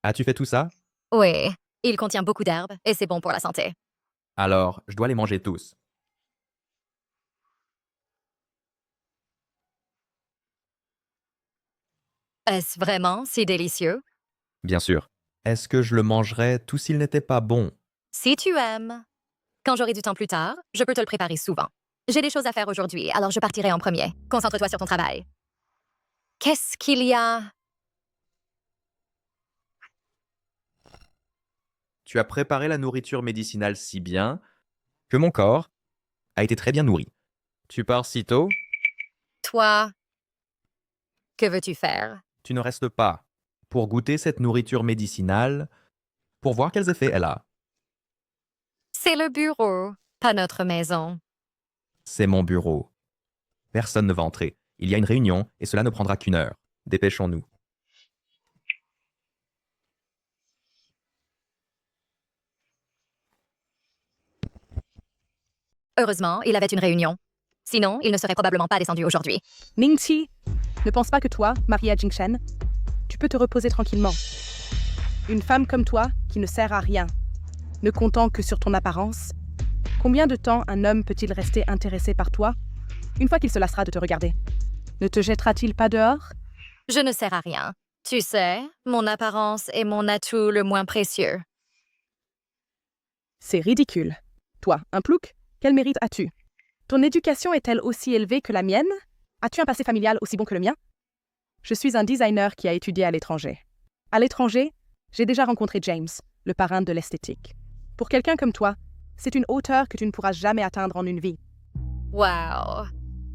As-tu fait tout ça? Oui, il contient beaucoup d'herbes et c'est bon pour la santé. Alors, je dois les manger tous. Est-ce vraiment si délicieux? Bien sûr. Est-ce que je le mangerais tout s'il n'était pas bon? Si tu aimes. Quand j'aurai du temps plus tard, je peux te le préparer souvent. J'ai des choses à faire aujourd'hui, alors je partirai en premier. Concentre-toi sur ton travail. Qu'est-ce qu'il y a? Tu as préparé la nourriture médicinale si bien que mon corps a été très bien nourri. Tu pars si tôt? Toi, que veux-tu faire? Tu ne restes pas pour goûter cette nourriture médicinale, pour voir quels effets elle a. C'est le bureau, pas notre maison. C'est mon bureau. Personne ne va entrer. Il y a une réunion et cela ne prendra qu'une heure. Dépêchons-nous. Heureusement, il avait une réunion. Sinon, il ne serait probablement pas descendu aujourd'hui. Ningqi, ne pense pas que toi, mariée à Jingshen, tu peux te reposer tranquillement. Une femme comme toi, qui ne sert à rien, ne comptant que sur ton apparence, combien de temps un homme peut-il rester intéressé par toi une fois qu'il se lassera de te regarder? Ne te jettera-t-il pas dehors? Je ne sers à rien. Tu sais, mon apparence est mon atout le moins précieux. C'est ridicule. Toi, un plouc, quel mérite as-tu? Ton éducation est-elle aussi élevée que la mienne? As-tu un passé familial aussi bon que le mien? Je suis un designer qui a étudié à l'étranger. À l'étranger, j'ai déjà rencontré James, le parrain de l'esthétique. Pour quelqu'un comme toi, c'est une hauteur que tu ne pourras jamais atteindre en une vie. Wow!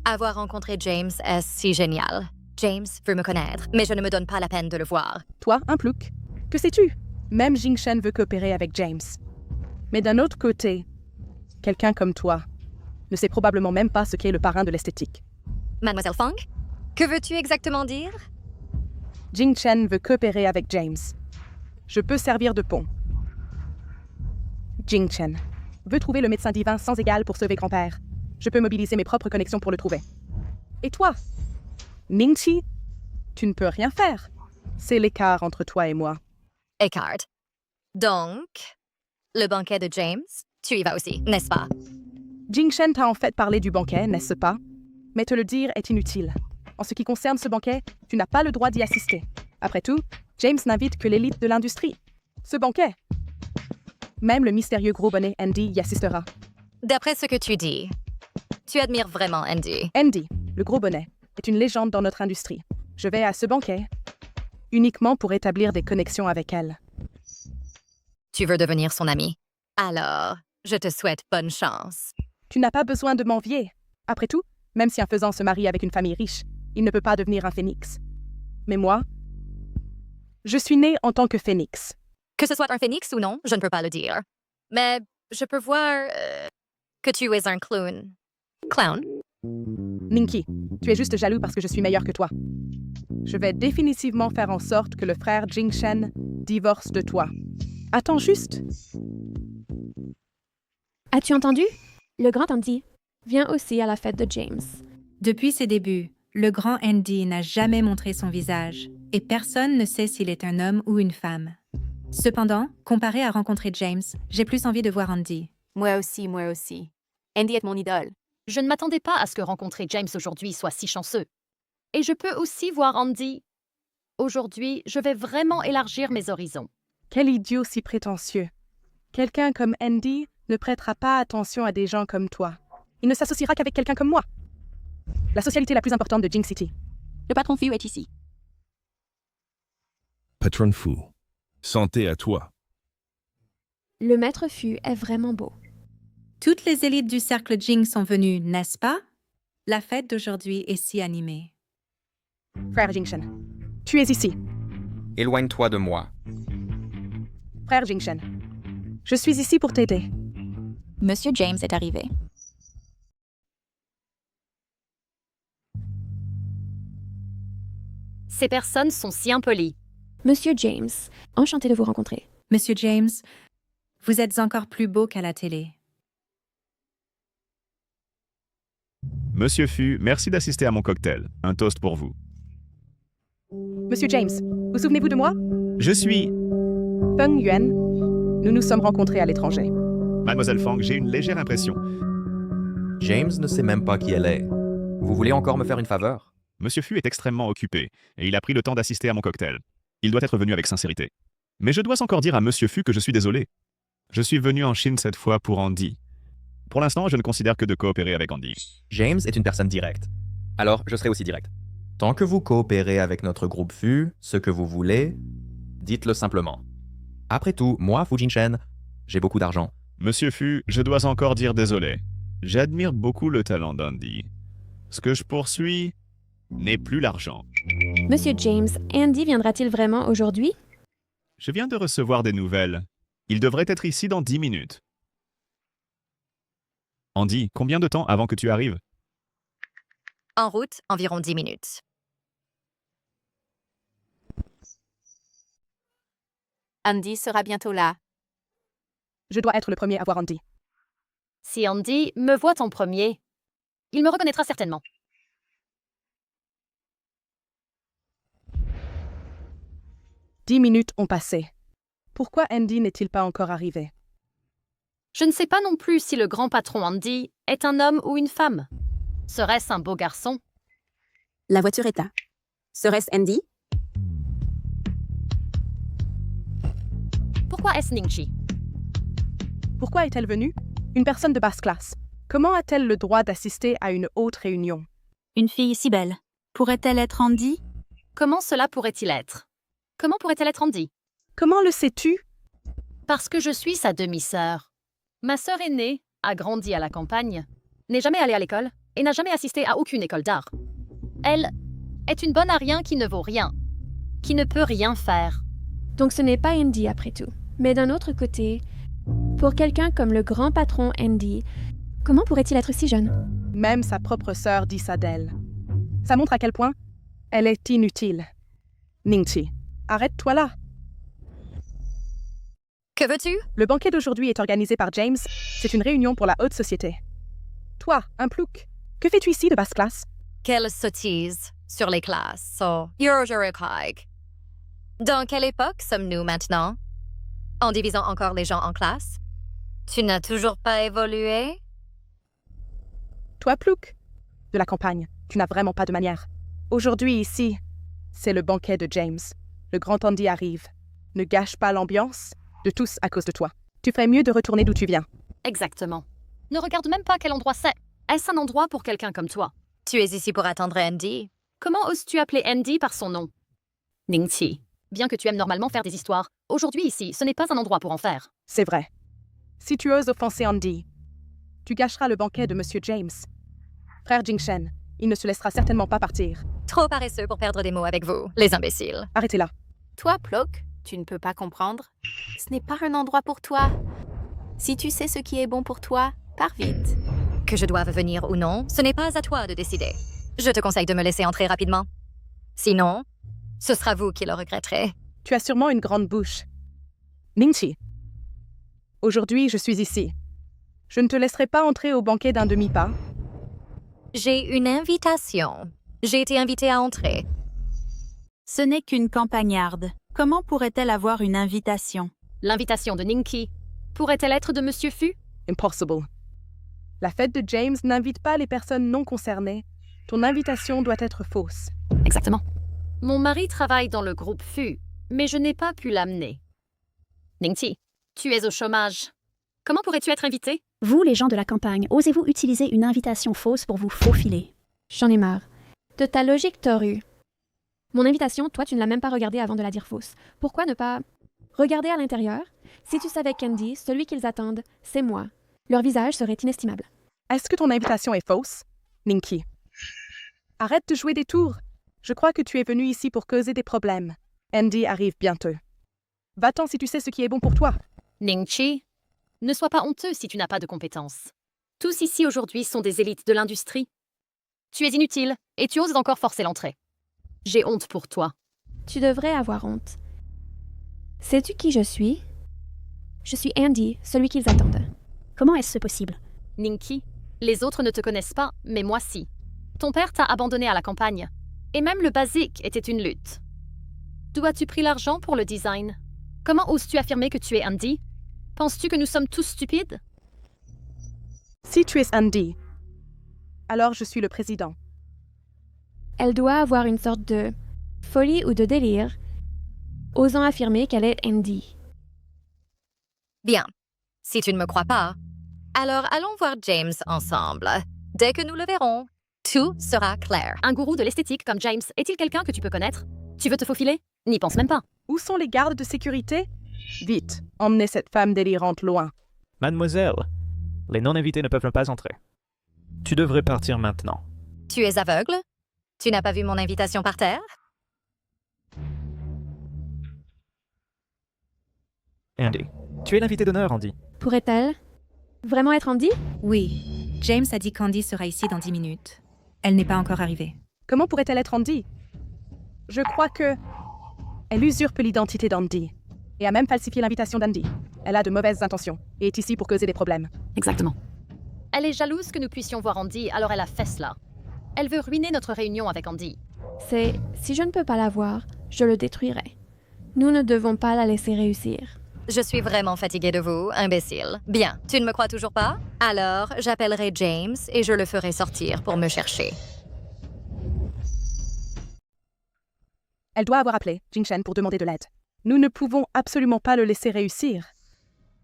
Avoir rencontré James est si génial. James veut me connaître, mais je ne me donne pas la peine de le voir. Toi, un plouc, que sais-tu? Même Jingshen veut coopérer avec James. Mais d'un autre côté, quelqu'un comme toi ne sait probablement même pas ce qu'est le parrain de l'esthétique. Mademoiselle Fang? Que veux-tu exactement dire? Jingshen veut coopérer avec James. Je peux servir de pont. Jingshen veut trouver le médecin divin sans égal pour sauver grand-père. Je peux mobiliser mes propres connexions pour le trouver. Et toi, Ningqi, tu ne peux rien faire. C'est l'écart entre toi et moi. Eckhart. Donc, le banquet de James, tu y vas aussi, n'est-ce pas? Jingshen t'a en fait parlé du banquet, n'est-ce pas? Mais te le dire est inutile. En ce qui concerne ce banquet, tu n'as pas le droit d'y assister. Après tout, James n'invite que l'élite de l'industrie. Ce banquet, même le mystérieux gros bonnet Andy y assistera. D'après ce que tu dis, tu admires vraiment Andy. Andy, le gros bonnet, est une légende dans notre industrie. Je vais à ce banquet uniquement pour établir des connexions avec elle. Tu veux devenir son ami. Alors, je te souhaite bonne chance. Tu n'as pas besoin de m'envier. Après tout, même si un faisan se marie avec une famille riche, il ne peut pas devenir un phénix. Mais moi, je suis né en tant que phénix. Que ce soit un phénix ou non, je ne peux pas le dire. Mais je peux voir que tu es un clown. Clown? Ninki, tu es juste jaloux parce que je suis meilleur que toi. Je vais définitivement faire en sorte que le frère Jingshen divorce de toi. Attends juste. As-tu entendu? Le grand Andy vient aussi à la fête de James. Depuis ses débuts, le grand Andy n'a jamais montré son visage, et personne ne sait s'il est un homme ou une femme. Cependant, comparé à rencontrer James, j'ai plus envie de voir Andy. Moi aussi, moi aussi. Andy est mon idole. Je ne m'attendais pas à ce que rencontrer James aujourd'hui soit si chanceux. Et je peux aussi voir Andy. Aujourd'hui, je vais vraiment élargir mes horizons. Quel idiot si prétentieux. Quelqu'un comme Andy ne prêtera pas attention à des gens comme toi. Il ne s'associera qu'avec quelqu'un comme moi. La socialité la plus importante de Jing City. Le patron Fu est ici. Patron Fu, santé à toi. Le maître Fu est vraiment beau. Toutes les élites du cercle Jing sont venues, n'est-ce pas? La fête d'aujourd'hui est si animée. Frère Jingshen, tu es ici. Éloigne-toi de moi. Frère Jingshen, je suis ici pour t'aider. Monsieur James est arrivé. Ces personnes sont si impolies. Monsieur James, enchanté de vous rencontrer. Monsieur James, vous êtes encore plus beau qu'à la télé. Monsieur Fu, merci d'assister à mon cocktail. Un toast pour vous. Monsieur James, vous souvenez-vous de moi? Je suis Feng Yuan, nous nous sommes rencontrés à l'étranger. Mademoiselle Fang, j'ai une légère impression. James ne sait même pas qui elle est. Vous voulez encore me faire une faveur? Monsieur Fu est extrêmement occupé, et il a pris le temps d'assister à mon cocktail. Il doit être venu avec sincérité. Mais je dois encore dire à Monsieur Fu que je suis désolé. Je suis venu en Chine cette fois pour Andy. Pour l'instant, je ne considère que de coopérer avec Andy. James est une personne directe. Alors, je serai aussi direct. Tant que vous coopérez avec notre groupe FU, ce que vous voulez, dites-le simplement. Après tout, moi, Fu Jinshen, j'ai beaucoup d'argent. Monsieur Fu, je dois encore dire désolé. J'admire beaucoup le talent d'Andy. Ce que je poursuis n'est plus l'argent. Monsieur James, Andy viendra-t-il vraiment aujourd'hui? Je viens de recevoir des nouvelles. Il devrait être ici dans 10 minutes. Andy, combien de temps avant que tu arrives? En route, environ 10 minutes. Andy sera bientôt là. Je dois être le premier à voir Andy. Si Andy me voit en premier, il me reconnaîtra certainement. « 10 minutes ont passé. Pourquoi Andy n'est-il pas encore arrivé? Je ne sais pas non plus si le grand patron Andy est un homme ou une femme. Serait-ce un beau garçon? La voiture est là. Serait-ce Andy? Pourquoi est-ce Ningqi? Pourquoi est-elle venue? Une personne de basse classe. Comment a-t-elle le droit d'assister à une haute réunion? Une fille si belle. Pourrait-elle être Andy? Comment cela pourrait-il être? Comment pourrait-elle être Andy? Comment le sais-tu? Parce que je suis sa demi-sœur. Ma sœur aînée a grandi à la campagne, n'est jamais allée à l'école et n'a jamais assisté à aucune école d'art. Elle est une bonne à rien qui ne vaut rien, qui ne peut rien faire. Donc ce n'est pas Andy après tout. Mais d'un autre côté, pour quelqu'un comme le grand patron Andy, comment pourrait-il être si jeune? Même sa propre sœur dit ça d'elle. Ça montre à quel point elle est inutile. Ningqi, arrête-toi là. Que veux-tu? Le banquet d'aujourd'hui est organisé par James. C'est une réunion pour la haute société. Toi, un plouc, que fais-tu ici de basse classe? Quelle sottise sur les classes. Oh, Eurojurekag. Dans quelle époque sommes-nous maintenant? En divisant encore les gens en classes? Tu n'as toujours pas évolué? Toi, plouc, de la campagne, tu n'as vraiment pas de manière. Aujourd'hui, ici, c'est le banquet de James. Le grand Andy arrive. Ne gâche pas l'ambiance de tous à cause de toi. Tu ferais mieux de retourner d'où tu viens. Exactement. Ne regarde même pas quel endroit c'est. Est-ce un endroit pour quelqu'un comme toi? Tu es ici pour attendre Andy. Comment oses-tu appeler Andy par son nom? Ningqi. Bien que tu aimes normalement faire des histoires, aujourd'hui ici, ce n'est pas un endroit pour en faire. C'est vrai. Si tu oses offenser Andy, tu gâcheras le banquet de Monsieur James. Frère Jingshen, il ne se laissera certainement pas partir. Trop paresseux pour perdre des mots avec vous, les imbéciles. Arrêtez-la. Toi, Plock, tu ne peux pas comprendre. Ce n'est pas un endroit pour toi. Si tu sais ce qui est bon pour toi, pars vite. Que je doive venir ou non, ce n'est pas à toi de décider. Je te conseille de me laisser entrer rapidement. Sinon, ce sera vous qui le regretterez. Tu as sûrement une grande bouche. Ningqi, aujourd'hui, je suis ici. Je ne te laisserai pas entrer au banquet d'un demi-pas. J'ai une invitation. J'ai été invitée à entrer. Ce n'est qu'une campagnarde. Comment pourrait-elle avoir une invitation? L'invitation de Ningqi pourrait-elle être de Monsieur Fu? Impossible. La fête de James n'invite pas les personnes non concernées. Ton invitation doit être fausse. Exactement. Mon mari travaille dans le groupe Fu, mais je n'ai pas pu l'amener. Ningqi, tu es au chômage. Comment pourrais-tu être invité? Vous, les gens de la campagne, osez-vous utiliser une invitation fausse pour vous faufiler? J'en ai marre. De ta logique torrue. Mon invitation, toi, tu ne l'as même pas regardée avant de la dire fausse. Pourquoi ne pas regarder à l'intérieur? Si tu savais qu'Andy, celui qu'ils attendent, c'est moi. Leur visage serait inestimable. Est-ce que ton invitation est fausse, Ningqi? Arrête de jouer des tours. Je crois que tu es venu ici pour causer des problèmes. Andy arrive bientôt. Va-t'en si tu sais ce qui est bon pour toi. Ningqi, ne sois pas honteux si tu n'as pas de compétences. Tous ici aujourd'hui sont des élites de l'industrie. Tu es inutile et tu oses encore forcer l'entrée. J'ai honte pour toi. Tu devrais avoir honte. Sais-tu qui je suis? Je suis Andy, celui qu'ils attendent. Comment est-ce possible? Ningqi, les autres ne te connaissent pas, mais moi si. Ton père t'a abandonné à la campagne. Et même le basique était une lutte. D'où as-tu pris l'argent pour le design? Comment oses-tu affirmer que tu es Andy? Penses-tu que nous sommes tous stupides? Si tu es Andy, alors je suis le président. Elle doit avoir une sorte de folie ou de délire, osant affirmer qu'elle est Andy. Bien. Si tu ne me crois pas, alors allons voir James ensemble. Dès que nous le verrons, tout sera clair. Un gourou de l'esthétique comme James est-il quelqu'un que tu peux connaître? Tu veux te faufiler? N'y pense même pas. Où sont les gardes de sécurité? Vite, emmenez cette femme délirante loin. Mademoiselle, les non-invités ne peuvent pas entrer. Tu devrais partir maintenant. Tu es aveugle? Tu n'as pas vu mon invitation par terre? Andy, tu es l'invité d'honneur, Andy. Pourrait-elle vraiment être Andy? Oui, James a dit qu'Andy sera ici dans 10 minutes. Elle n'est pas encore arrivée. Comment pourrait-elle être Andy? Je crois que... Elle usurpe l'identité d'Andy et a même falsifié l'invitation d'Andy. Elle a de mauvaises intentions et est ici pour causer des problèmes. Exactement. Elle est jalouse que nous puissions voir Andy, alors elle a fait cela. Elle veut ruiner notre réunion avec Andy. Si je ne peux pas la voir, je le détruirai. Nous ne devons pas la laisser réussir. Je suis vraiment fatiguée de vous, imbécile. Bien, tu ne me crois toujours pas? Alors, j'appellerai James et je le ferai sortir pour me chercher. Elle doit avoir appelé Jingchen pour demander de l'aide. Nous ne pouvons absolument pas le laisser réussir.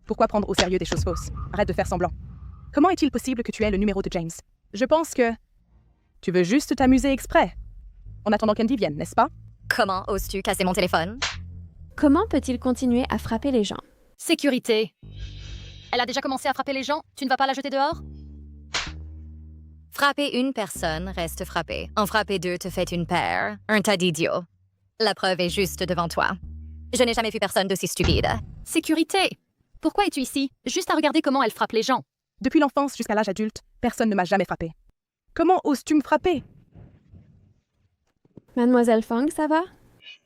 Pourquoi prendre au sérieux des choses fausses? Arrête de faire semblant. Comment est-il possible que tu aies le numéro de James? Je pense que... Tu veux juste t'amuser exprès. En attendant qu'Andy vienne, n'est-ce pas? Comment oses-tu casser mon téléphone? Comment peut-il continuer à frapper les gens? Sécurité. Elle a déjà commencé à frapper les gens. Tu ne vas pas la jeter dehors? Frapper une personne reste frappé. En frapper deux te fait une paire. Un tas d'idiots. La preuve est juste devant toi. Je n'ai jamais vu personne d'aussi stupide. Sécurité. Pourquoi es-tu ici? Juste à regarder comment elle frappe les gens. Depuis l'enfance jusqu'à l'âge adulte, personne ne m'a jamais frappé. Comment oses-tu me frapper? Mademoiselle Fang, ça va?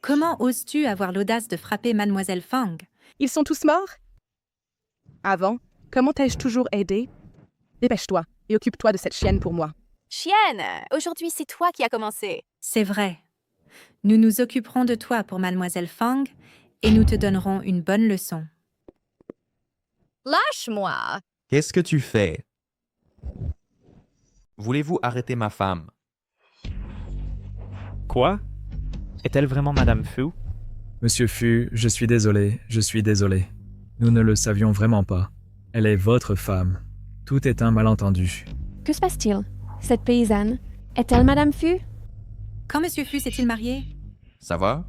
Comment oses-tu avoir l'audace de frapper Mademoiselle Fang? Ils sont tous morts? Avant, comment t'ai-je toujours aidé? Dépêche-toi et occupe-toi de cette chienne pour moi. Chienne, aujourd'hui c'est toi qui as commencé. C'est vrai. Nous nous occuperons de toi pour Mademoiselle Fang et nous te donnerons une bonne leçon. Lâche-moi! Qu'est-ce que tu fais? Voulez-vous arrêter ma femme? Quoi? Est-elle vraiment Madame Fu? Monsieur Fu, je suis désolé. Nous ne le savions vraiment pas. Elle est votre femme. Tout est un malentendu. Que se passe-t-il? Cette paysanne, est-elle Madame Fu? Quand Monsieur Fu s'est-il marié? Ça va?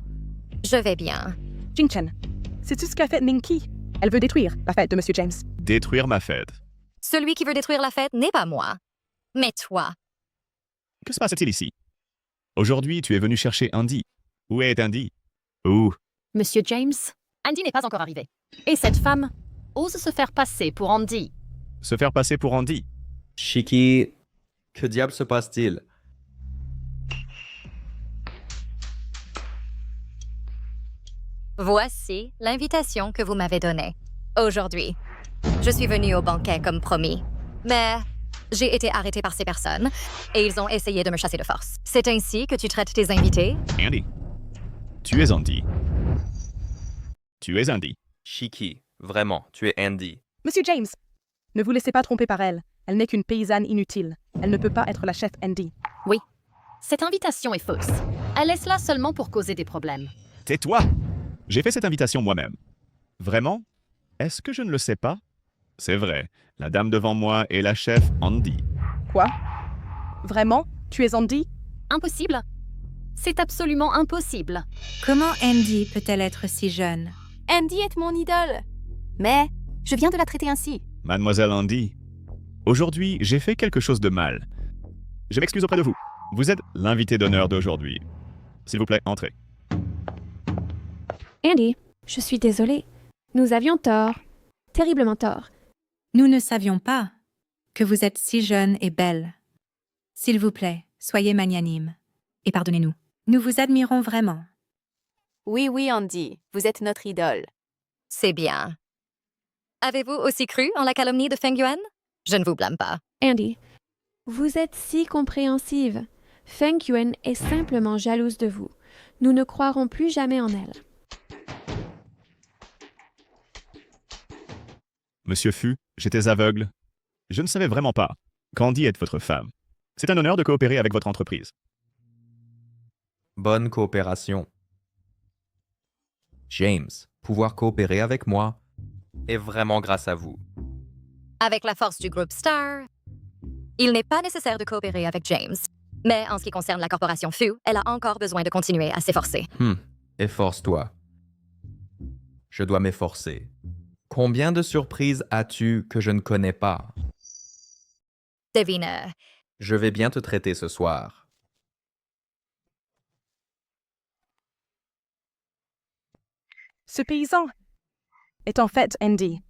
Je vais bien. Jingchen, sais-tu ce qu'a fait Ninky? Elle veut détruire la fête de Monsieur James. Détruire ma fête. Celui qui veut détruire la fête n'est pas moi, mais toi. Que se passe-t-il ici? Aujourd'hui, tu es venu chercher Andy. Où est Andy? Où? Monsieur James, Andy n'est pas encore arrivé. Et cette femme ose se faire passer pour Andy. Se faire passer pour Andy? Shiki, que diable se passe-t-il? Voici l'invitation que vous m'avez donnée. Aujourd'hui, je suis venue au banquet comme promis, mais j'ai été arrêtée par ces personnes et ils ont essayé de me chasser de force. C'est ainsi que tu traites tes invités? Andy. Tu es Andy. Tu es Andy. Shiki, vraiment, tu es Andy. Monsieur James, ne vous laissez pas tromper par elle. Elle n'est qu'une paysanne inutile. Elle ne peut pas être la chef Andy. Oui. Cette invitation est fausse. Elle est là seulement pour causer des problèmes. Tais-toi! J'ai fait cette invitation moi-même. Vraiment? Est-ce que je ne le sais pas? C'est vrai, la dame devant moi est la chef Andy. Quoi? Vraiment? Tu es Andy? Impossible. C'est absolument impossible. Comment Andy peut-elle être si jeune? Andy est mon idole. Mais je viens de la traiter ainsi. Mademoiselle Andy, aujourd'hui, j'ai fait quelque chose de mal. Je m'excuse auprès de vous. Vous êtes l'invité d'honneur d'aujourd'hui. S'il vous plaît, entrez. Andy, je suis désolée. Nous avions tort. Terriblement tort. Nous ne savions pas que vous êtes si jeune et belle. S'il vous plaît, soyez magnanime et pardonnez-nous. Nous vous admirons vraiment. Oui, Andy, vous êtes notre idole. C'est bien. Avez-vous aussi cru en la calomnie de Feng Yuan? Je ne vous blâme pas. Andy, vous êtes si compréhensive. Feng Yuan est simplement jalouse de vous. Nous ne croirons plus jamais en elle. Monsieur Fu, j'étais aveugle. Je ne savais vraiment pas. Candy est votre femme. C'est un honneur de coopérer avec votre entreprise. Bonne coopération. James, pouvoir coopérer avec moi est vraiment grâce à vous. Avec la force du groupe Star, il n'est pas nécessaire de coopérer avec James. Mais en ce qui concerne la corporation Fu, elle a encore besoin de continuer à s'efforcer. Efforce-toi. Je dois m'efforcer. Combien de surprises as-tu que je ne connais pas? Devine. Je vais bien te traiter ce soir. Ce paysan est en fait Andy.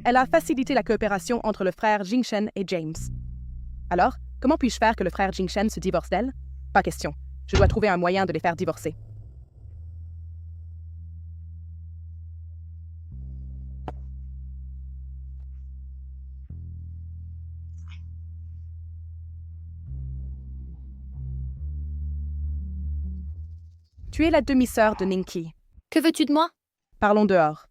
Elle a facilité la coopération entre le frère Jingshen et James. Alors, comment puis-je faire que le frère Jingshen se divorce d'elle? Pas question. Je dois trouver un moyen de les faire divorcer. Tu es la demi-sœur de Ninki. Que veux-tu de moi? Parlons dehors.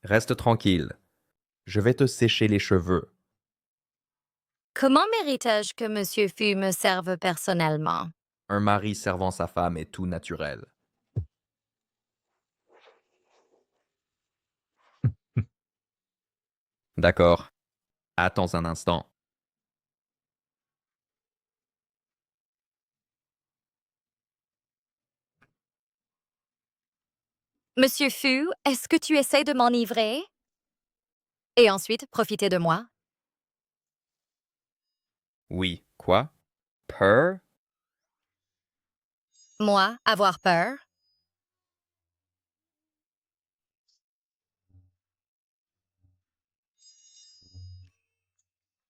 Reste tranquille. Je vais te sécher les cheveux. Comment mérite-je que Monsieur Fu me serve personnellement? Un mari servant sa femme est tout naturel. D'accord. Attends un instant. Monsieur Fu, est-ce que tu essaies de m'enivrer? Et ensuite, profiter de moi? Oui, quoi? Peur? Moi, avoir peur?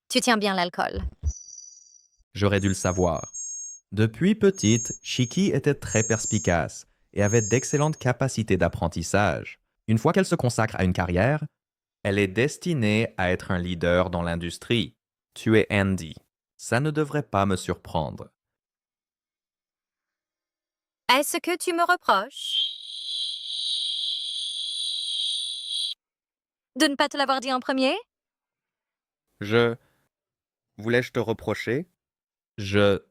Tu tiens bien l'alcool. J'aurais dû le savoir. Depuis petite, Shiki était très perspicace et avait d'excellentes capacités d'apprentissage. Une fois qu'elle se consacre à une carrière, elle est destinée à être un leader dans l'industrie. Tu es Andy. Ça ne devrait pas me surprendre. Est-ce que tu me reproches de ne pas te l'avoir dit en premier? Voulais-je te reprocher? Je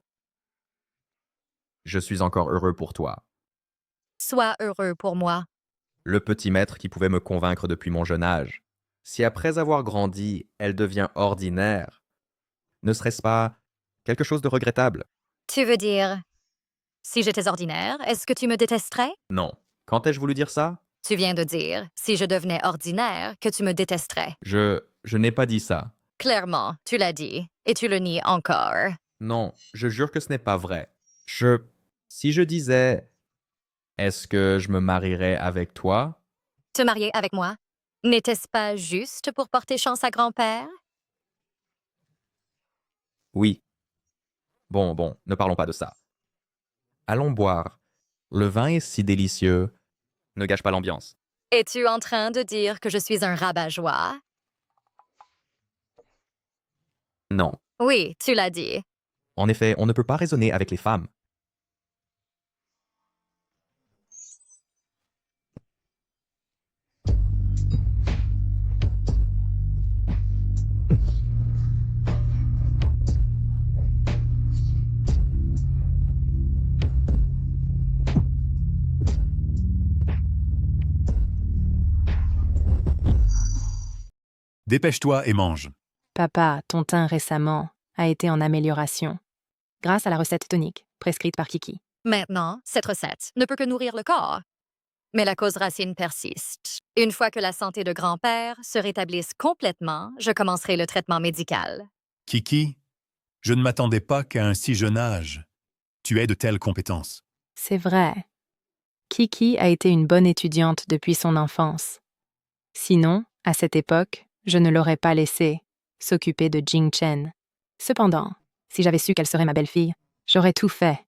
suis encore heureux pour toi. Sois heureux pour moi. Le petit maître qui pouvait me convaincre depuis mon jeune âge. Si après avoir grandi, elle devient ordinaire, ne serait-ce pas quelque chose de regrettable? Tu veux dire, si j'étais ordinaire, est-ce que tu me détesterais? Non. Quand ai-je voulu dire ça? Tu viens de dire, si je devenais ordinaire, que tu me détesterais. Je n'ai pas dit ça. Clairement, tu l'as dit, et tu le nies encore. Non, je jure que ce n'est pas vrai. Si je disais, est-ce que je me marierais avec toi? Te marier avec moi? N'était-ce pas juste pour porter chance à grand-père? Oui. Bon, ne parlons pas de ça. Allons boire. Le vin est si délicieux. Ne gâche pas l'ambiance. Es-tu en train de dire que je suis un rabat-joie? Non. Oui, tu l'as dit. En effet, on ne peut pas raisonner avec les femmes. Dépêche-toi et mange. Papa, ton teint récemment a été en amélioration, grâce à la recette tonique prescrite par Kiki. Maintenant, cette recette ne peut que nourrir le corps. Mais la cause racine persiste. Une fois que la santé de grand-père se rétablisse complètement, je commencerai le traitement médical. Kiki, je ne m'attendais pas qu'à un si jeune âge, tu aies de telles compétences. C'est vrai. Kiki a été une bonne étudiante depuis son enfance. Sinon, à cette époque, je ne l'aurais pas laissée s'occuper de Jing Chen. Cependant, si j'avais su qu'elle serait ma belle-fille, J'aurais tout fait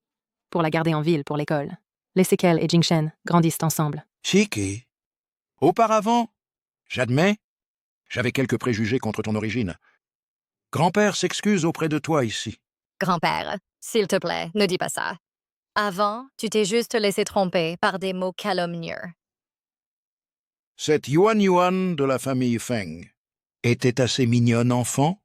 pour la garder en ville pour l'école. Laissez qu'elle et Jingchen grandissent ensemble. Chiki, auparavant, j'admets, j'avais quelques préjugés contre ton origine. Grand-père s'excuse auprès de toi ici. Grand-père, s'il te plaît, ne dis pas ça. Avant, tu t'es juste laissé tromper par des mots calomnieux. Cette Yuan de la famille Feng était assez mignonne enfant,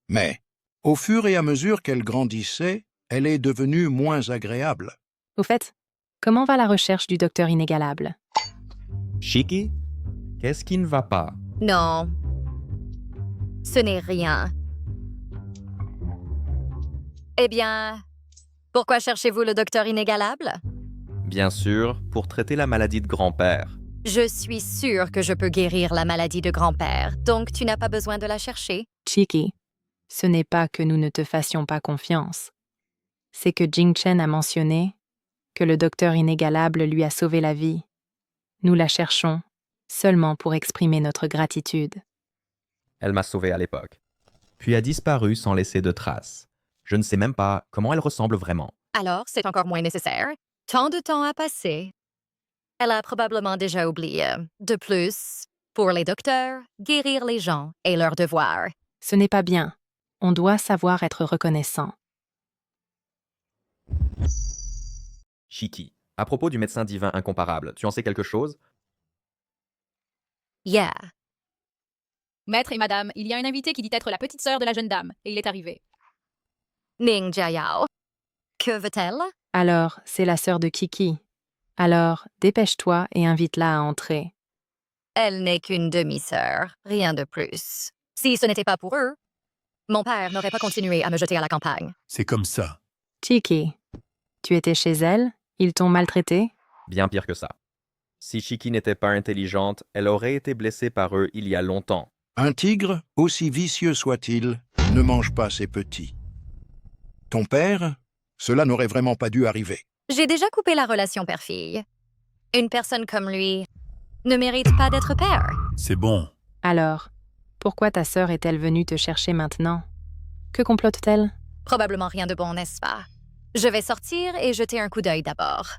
mais au fur et à mesure qu'elle grandissait, elle est devenue moins agréable. Au fait, comment va la recherche du docteur inégalable? Chiki, qu'est-ce qui ne va pas? Non. Ce n'est rien. Eh bien, pourquoi cherchez-vous le docteur inégalable? Bien sûr, pour traiter la maladie de grand-père. Je suis sûre que je peux guérir la maladie de grand-père, donc tu n'as pas besoin de la chercher. Chiki, ce n'est pas que nous ne te fassions pas confiance. C'est que Jingchen a mentionné que le docteur inégalable lui a sauvé la vie. Nous la cherchons seulement pour exprimer notre gratitude. Elle m'a sauvé à l'époque, puis a disparu sans laisser de traces. Je ne sais même pas comment elle ressemble vraiment. Alors, c'est encore moins nécessaire. Tant de temps a passé. Elle a probablement déjà oublié. De plus, pour les docteurs, guérir les gens est leur devoir. Ce n'est pas bien. On doit savoir être reconnaissant. Chiki, à propos du médecin divin incomparable, tu en sais quelque chose? Yeah. Maître et madame, il y a un invité qui dit être la petite sœur de la jeune dame, et il est arrivé. Ning Jiayao. Que veut-elle? Alors, c'est la sœur de Kiki. Alors, dépêche-toi et invite-la à entrer. Elle n'est qu'une demi-sœur, rien de plus. Si ce n'était pas pour eux, mon père n'aurait pas continué à me jeter à la campagne. C'est comme ça. Chiki, tu étais chez elle? Ils t'ont maltraité? Bien pire que ça. Si Chiki n'était pas intelligente, elle aurait été blessée par eux il y a longtemps. Un tigre, aussi vicieux soit-il, ne mange pas ses petits. Ton père, cela n'aurait vraiment pas dû arriver. J'ai déjà coupé la relation père-fille. Une personne comme lui ne mérite pas d'être père. C'est bon. Alors, pourquoi ta sœur est-elle venue te chercher maintenant? Que complote-t-elle? Probablement rien de bon, n'est-ce pas? Je vais sortir et jeter un coup d'œil d'abord.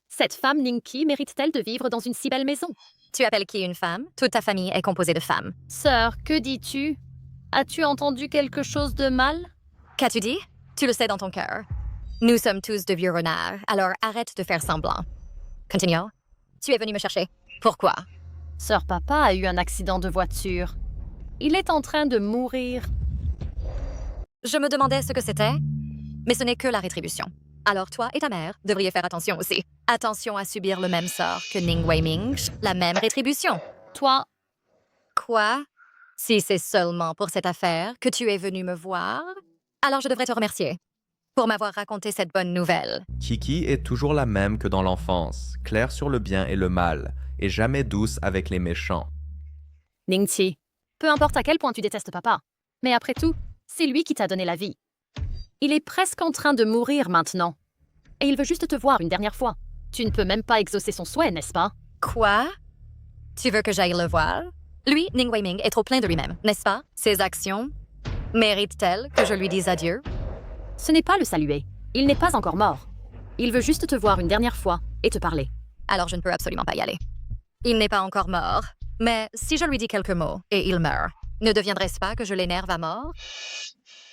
Cette femme Ningqi mérite-t-elle de vivre dans une si belle maison? Tu appelles qui une femme? Toute ta famille est composée de femmes. Sœur, que dis-tu? As-tu entendu quelque chose de mal? Qu'as-tu dit? Tu le sais dans ton cœur. Nous sommes tous de vieux renards, alors arrête de faire semblant. Continuons. Tu es venu me chercher. Pourquoi? Sœur Papa a eu un accident de voiture. Il est en train de mourir. Je me demandais ce que c'était, mais ce n'est que la rétribution. Alors toi et ta mère devriez faire attention aussi. Attention à subir le même sort que Ning Weiming, la même rétribution. Toi... Quoi? Si c'est seulement pour cette affaire que tu es venu me voir, alors je devrais te remercier pour m'avoir raconté cette bonne nouvelle. Kiki est toujours la même que dans l'enfance, claire sur le bien et le mal, et jamais douce avec les méchants. Ningqi, peu importe à quel point tu détestes papa, mais après tout, c'est lui qui t'a donné la vie. Il est presque en train de mourir maintenant. Et il veut juste te voir une dernière fois. Tu ne peux même pas exaucer son souhait, n'est-ce pas? Quoi? Tu veux que j'aille le voir? Lui, Ning Weiming, est trop plein de lui-même, n'est-ce pas? Ses actions méritent-elles que je lui dise adieu? Ce n'est pas le saluer. Il n'est pas encore mort. Il veut juste te voir une dernière fois et te parler. Alors je ne peux absolument pas y aller. Il n'est pas encore mort, mais si je lui dis quelques mots et il meurt, ne deviendrait-ce pas que je l'énerve à mort?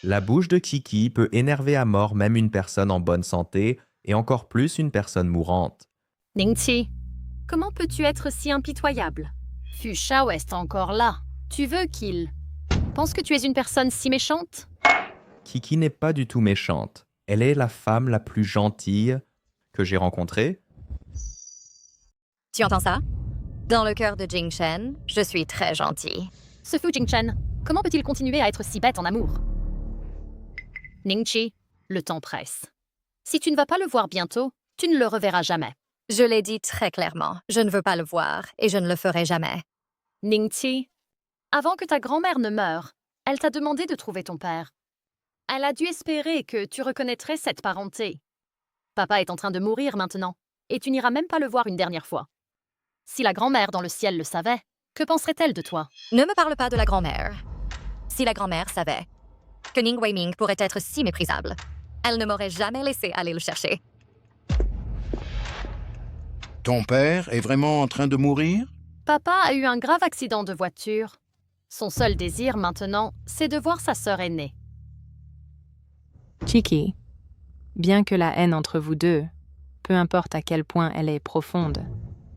La bouche de Kiki peut énerver à mort même une personne en bonne santé, et encore plus une personne mourante. Ningqi, comment peux-tu être si impitoyable? Fu Shao est encore là. Tu veux qu'il pense que tu es une personne si méchante? Kiki n'est pas du tout méchante. Elle est la femme la plus gentille que j'ai rencontrée. Tu entends ça? Dans le cœur de Jingchen, je suis très gentille. Ce Fu Jingchen, comment peut-il continuer à être si bête en amour? Ningqi, le temps presse. Si tu ne vas pas le voir bientôt, tu ne le reverras jamais. Je l'ai dit très clairement, je ne veux pas le voir et je ne le ferai jamais. Ningqi, avant que ta grand-mère ne meure, elle t'a demandé de trouver ton père. Elle a dû espérer que tu reconnaîtrais cette parenté. Papa est en train de mourir maintenant, et tu n'iras même pas le voir une dernière fois. Si la grand-mère dans le ciel le savait, Que penserait-elle de toi? Ne me parle pas de la grand-mère. Si la grand-mère savait que Ning Weiming pourrait être si méprisable, elle ne m'aurait jamais laissé aller le chercher. Ton père est vraiment en train de mourir? Papa a eu un grave accident de voiture. Son seul désir maintenant, c'est de voir sa sœur aînée. Chiki, bien que la haine entre vous deux, peu importe à quel point elle est profonde,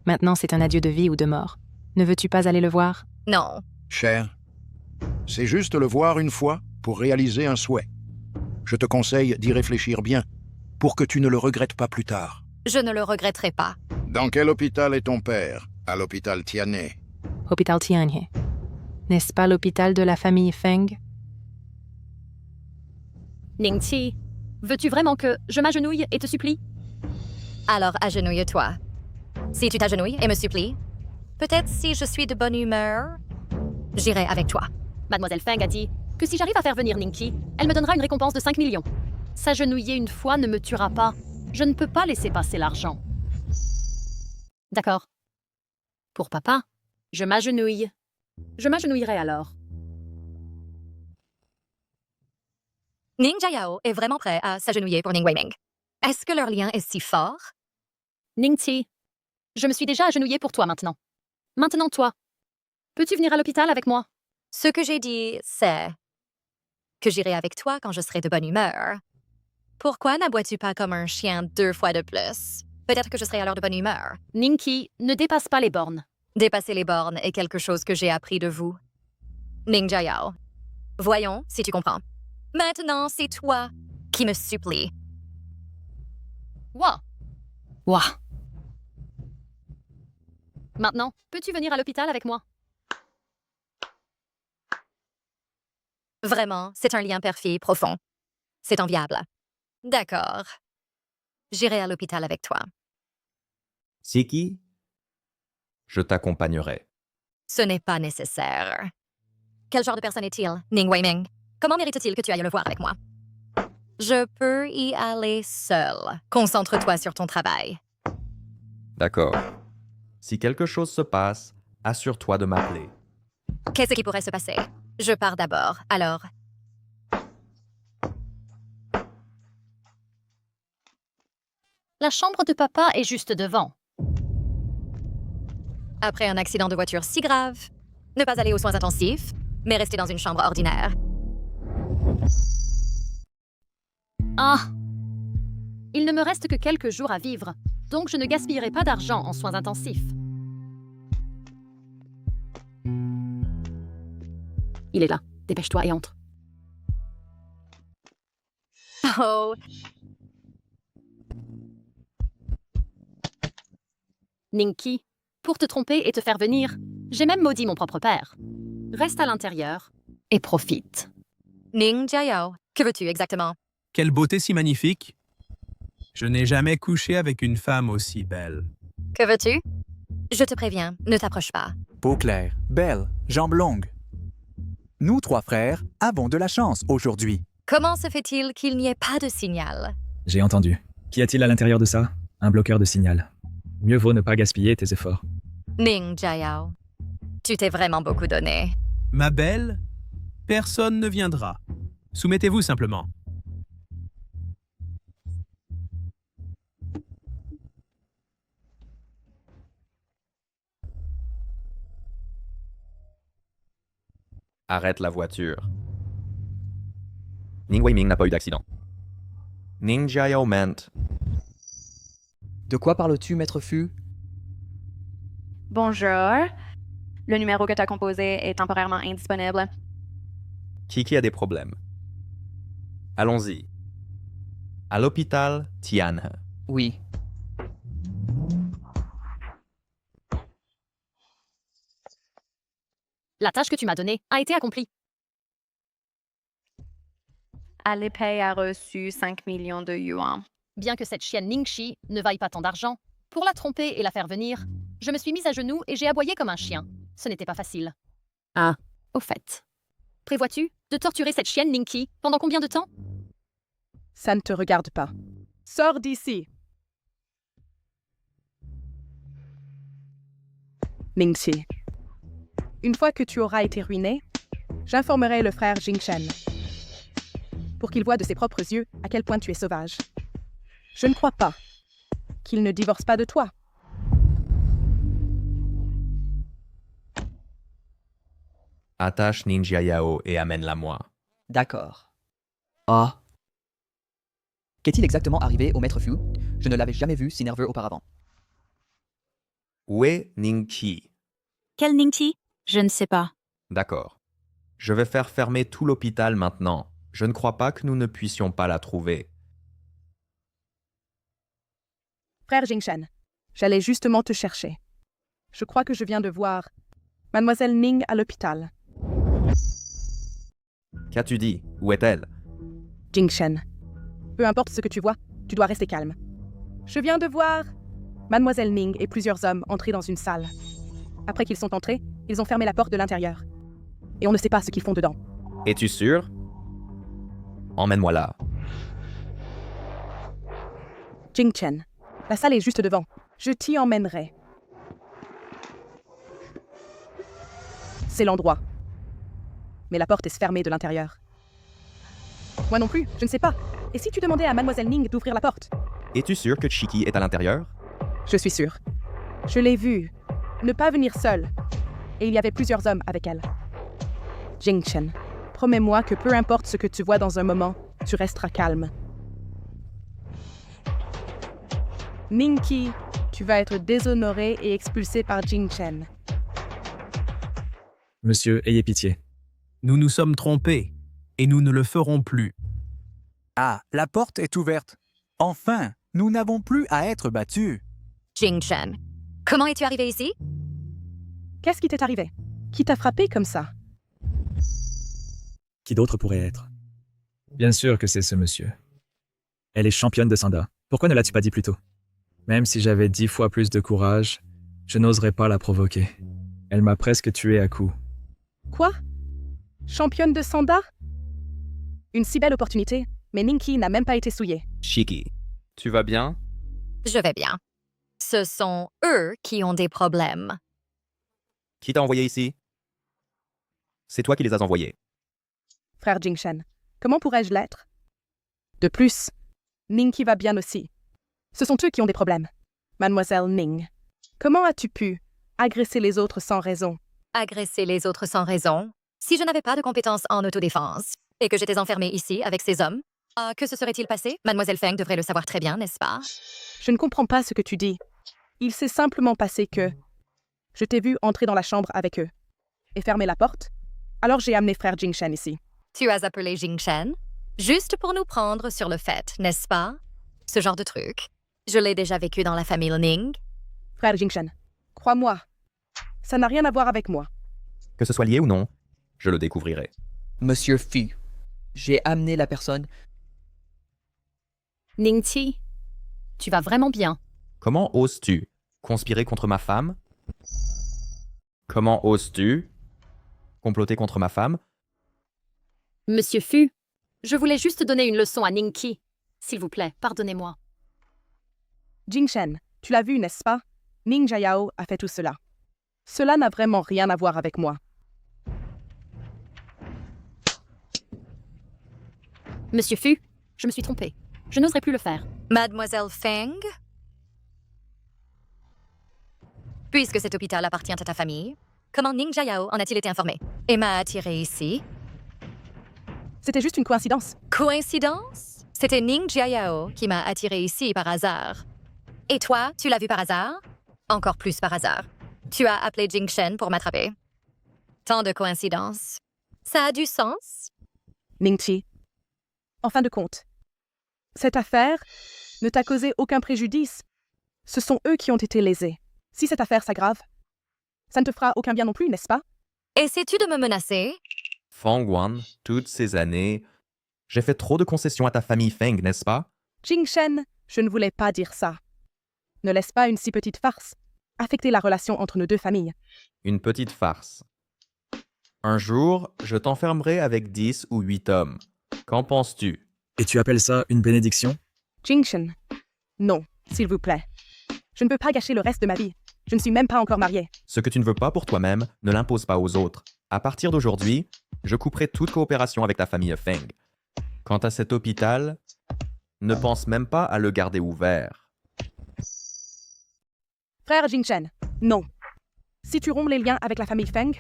maintenant c'est un adieu de vie ou de mort. Ne veux-tu pas aller le voir? Non. Cher, c'est juste le voir une fois pour réaliser un souhait. Je te conseille d'y réfléchir bien pour que tu ne le regrettes pas plus tard. Je ne le regretterai pas. Dans quel hôpital est ton père? À l'hôpital Tianhe. Hôpital Tianhe. N'est-ce pas l'hôpital de la famille Feng? Ningqi, veux-tu vraiment que je m'agenouille et te supplie? Alors agenouille-toi. Si tu t'agenouilles et me supplies, peut-être si je suis de bonne humeur, j'irai avec toi. Mademoiselle Feng a dit que si j'arrive à faire venir Ningqi, elle me donnera une récompense de 5 millions. S'agenouiller une fois ne me tuera pas. Je ne peux pas laisser passer l'argent. D'accord. Pour papa, je m'agenouille. Je m'agenouillerai alors. Ning Jiao est vraiment prêt à s'agenouiller pour Ning Weiming. Est-ce que leur lien est si fort? Ningqi, je me suis déjà agenouillée pour toi maintenant. Maintenant toi. Peux-tu venir à l'hôpital avec moi? Ce que j'ai dit, c'est que j'irai avec toi quand je serai de bonne humeur. Pourquoi n'aboies-tu pas comme un chien 2 fois de plus? Peut-être que je serai alors de bonne humeur. Ningqi, ne dépasse pas les bornes. Dépasser les bornes est quelque chose que j'ai appris de vous. Ning Jiao. Voyons si tu comprends. Maintenant, c'est toi qui me supplie. Wouah! Wouah! Maintenant, peux-tu venir à l'hôpital avec moi? Vraiment, c'est un lien perfide profond. C'est enviable. D'accord. J'irai à l'hôpital avec toi. Siki, je t'accompagnerai. Ce n'est pas nécessaire. Quel genre de personne est-il, Ning Weiming? Comment mérite-t-il que tu ailles le voir avec moi? Je peux y aller seule. Concentre-toi sur ton travail. D'accord. Si quelque chose se passe, assure-toi de m'appeler. Qu'est-ce qui pourrait se passer? Je pars d'abord, alors. La chambre de papa est juste devant. Après un accident de voiture si grave, ne pas aller aux soins intensifs, mais rester dans une chambre ordinaire. Ah! Il ne me reste que quelques jours à vivre, donc je ne gaspillerai pas d'argent en soins intensifs. Il est là. Dépêche-toi et entre. Oh! Ningqi, pour te tromper et te faire venir, j'ai même maudit mon propre père. Reste à l'intérieur et profite. Ning Jiao, que veux-tu exactement? Quelle beauté si magnifique! Je n'ai jamais couché avec une femme aussi belle. Que veux-tu? Je te préviens, ne t'approche pas. Peau claire, belle, jambes longues. Nous 3 frères avons de la chance aujourd'hui. Comment se fait-il qu'il n'y ait pas de signal? J'ai entendu. Qu'y a-t-il à l'intérieur de ça? Un bloqueur de signal. Mieux vaut ne pas gaspiller tes efforts. Ning Jiao, tu t'es vraiment beaucoup donné. Ma belle, personne ne viendra. Soumettez-vous simplement. Arrête la voiture. Ning Weiming n'a pas eu d'accident. Ning Jiao ment. De quoi parles-tu, maître Fu? Bonjour. Le numéro que tu as composé est temporairement indisponible. Kiki a des problèmes. Allons-y. À l'hôpital Tianhe. Oui. La tâche que tu m'as donnée a été accomplie. Alipay a reçu 5 millions de yuan. Bien que cette chienne Ningqi ne vaille pas tant d'argent, pour la tromper et la faire venir, je me suis mise à genoux et j'ai aboyé comme un chien. Ce n'était pas facile. Ah, au fait. Prévois-tu de torturer cette chienne Ningqi pendant combien de temps? Ça ne te regarde pas. Sors d'ici. Ningqi, Une fois que tu auras été ruiné, j'informerai le frère Jingchen pour qu'il voie de ses propres yeux à quel point tu es sauvage. Je ne crois pas qu'il ne divorce pas de toi. Attache Ninja Yao et amène-la moi. D'accord. Ah. Qu'est-il exactement arrivé au maître Fu? Je ne l'avais jamais vu si nerveux auparavant. Où est Ningqi? Quel Ningqi? Je ne sais pas. D'accord. Je vais faire fermer tout l'hôpital maintenant. Je ne crois pas que nous ne puissions pas la trouver. Frère Jingchen, j'allais justement te chercher. Je crois que je viens de voir Mademoiselle Ning à l'hôpital. Qu'as-tu dit? Où est-elle? Jingchen, peu importe ce que tu vois, tu dois rester calme. Je viens de voir Mademoiselle Ning et plusieurs hommes entrer dans une salle. Après qu'ils sont entrés, ils ont fermé la porte de l'intérieur. Et on ne sait pas ce qu'ils font dedans. Es-tu sûr? Emmène-moi là. Jingchen, la salle est juste devant. Je t'y emmènerai. C'est l'endroit. Mais la porte est fermée de l'intérieur. Moi non plus, je ne sais pas. Et si tu demandais à Mademoiselle Ning d'ouvrir la porte? Es-tu sûr que Chiki est à l'intérieur? Je suis sûre. Je l'ai vue ne pas venir seule. Et il y avait plusieurs hommes avec elle. Jingchen, promets-moi que peu importe ce que tu vois dans un moment, tu resteras calme. Ningqi, tu vas être déshonoré et expulsé par Jingchen. Monsieur, ayez pitié. Nous nous sommes trompés, et nous ne le ferons plus. Ah, la porte est ouverte. Enfin, nous n'avons plus à être battus. Jingchen, comment es-tu arrivé ici? Qu'est-ce qui t'est arrivé? Qui t'a frappé comme ça? Qui d'autre pourrait être? Bien sûr que c'est ce monsieur. Elle est championne de Sanda. Pourquoi ne l'as-tu pas dit plus tôt? Même si j'avais 10 fois plus de courage, je n'oserais pas la provoquer. Elle m'a presque tué à coups. Quoi? Championne de Sanda? Une si belle opportunité, mais Ningqi n'a même pas été souillée. Chiki, tu vas bien? Je vais bien. Ce sont eux qui ont des problèmes. Qui t'a envoyé ici? C'est toi qui les as envoyés. Frère Jingchen, comment pourrais-je l'être? De plus, Ningqi va bien aussi. Ce sont eux qui ont des problèmes. Mademoiselle Ning, comment as-tu pu agresser les autres sans raison? Agresser les autres sans raison? Si je n'avais pas de compétences en autodéfense et que j'étais enfermée ici avec ces hommes, que se serait-il passé? Mademoiselle Feng devrait le savoir très bien, n'est-ce pas? Je ne comprends pas ce que tu dis. Il s'est simplement passé que je t'ai vu entrer dans la chambre avec eux et fermer la porte. Alors j'ai amené frère Jingchen ici. Tu as appelé Jingchen? Juste pour nous prendre sur le fait, n'est-ce pas? Ce genre de truc. Je l'ai déjà vécu dans la famille Ning. Frère Jingchen, crois-moi, ça n'a rien à voir avec moi. Que ce soit lié ou non, je le découvrirai. Monsieur Fu, j'ai amené la personne. Ningqi, tu vas vraiment bien. Comment oses-tu conspirer contre ma femme? Comment oses-tu comploter contre ma femme? Monsieur Fu, je voulais juste donner une leçon à Ningqi. S'il vous plaît, pardonnez-moi. Jingchen, tu l'as vu, n'est-ce pas? Ning Jiayao a fait tout cela. Cela n'a vraiment rien à voir avec moi. Monsieur Fu, je me suis trompée. Je n'oserais plus le faire. Mademoiselle Feng? Puisque cet hôpital appartient à ta famille, comment Ning Jiayao en a-t-il été informé? Et m'a attiré ici? C'était juste une coïncidence. Coïncidence? C'était Ning Jiayao qui m'a attiré ici par hasard. Et toi, tu l'as vu par hasard? Encore plus par hasard. Tu as appelé Jingchen pour m'attraper. Tant de coïncidences. Ça a du sens? Ningqi, en fin de compte, cette affaire ne t'a causé aucun préjudice. Ce sont eux qui ont été lésés. Si cette affaire s'aggrave, ça ne te fera aucun bien non plus, n'est-ce pas? Essaies-tu de me menacer? Feng Wan, toutes ces années, j'ai fait trop de concessions à ta famille Feng, n'est-ce pas? Jingchen, je ne voulais pas dire ça. Ne laisse pas une si petite farce affecter la relation entre nos deux familles. Une petite farce. Un jour, je t'enfermerai avec 10 ou 8 hommes. Qu'en penses-tu? Et tu appelles ça une bénédiction? Jingchen, non, s'il vous plaît. Je ne veux pas gâcher le reste de ma vie. Je ne suis même pas encore mariée. Ce que tu ne veux pas pour toi-même, ne l'impose pas aux autres. À partir d'aujourd'hui, je couperai toute coopération avec ta famille Feng. Quant à cet hôpital, ne pense même pas à le garder ouvert. Frère Jingchen, non. Si tu romps les liens avec la famille Feng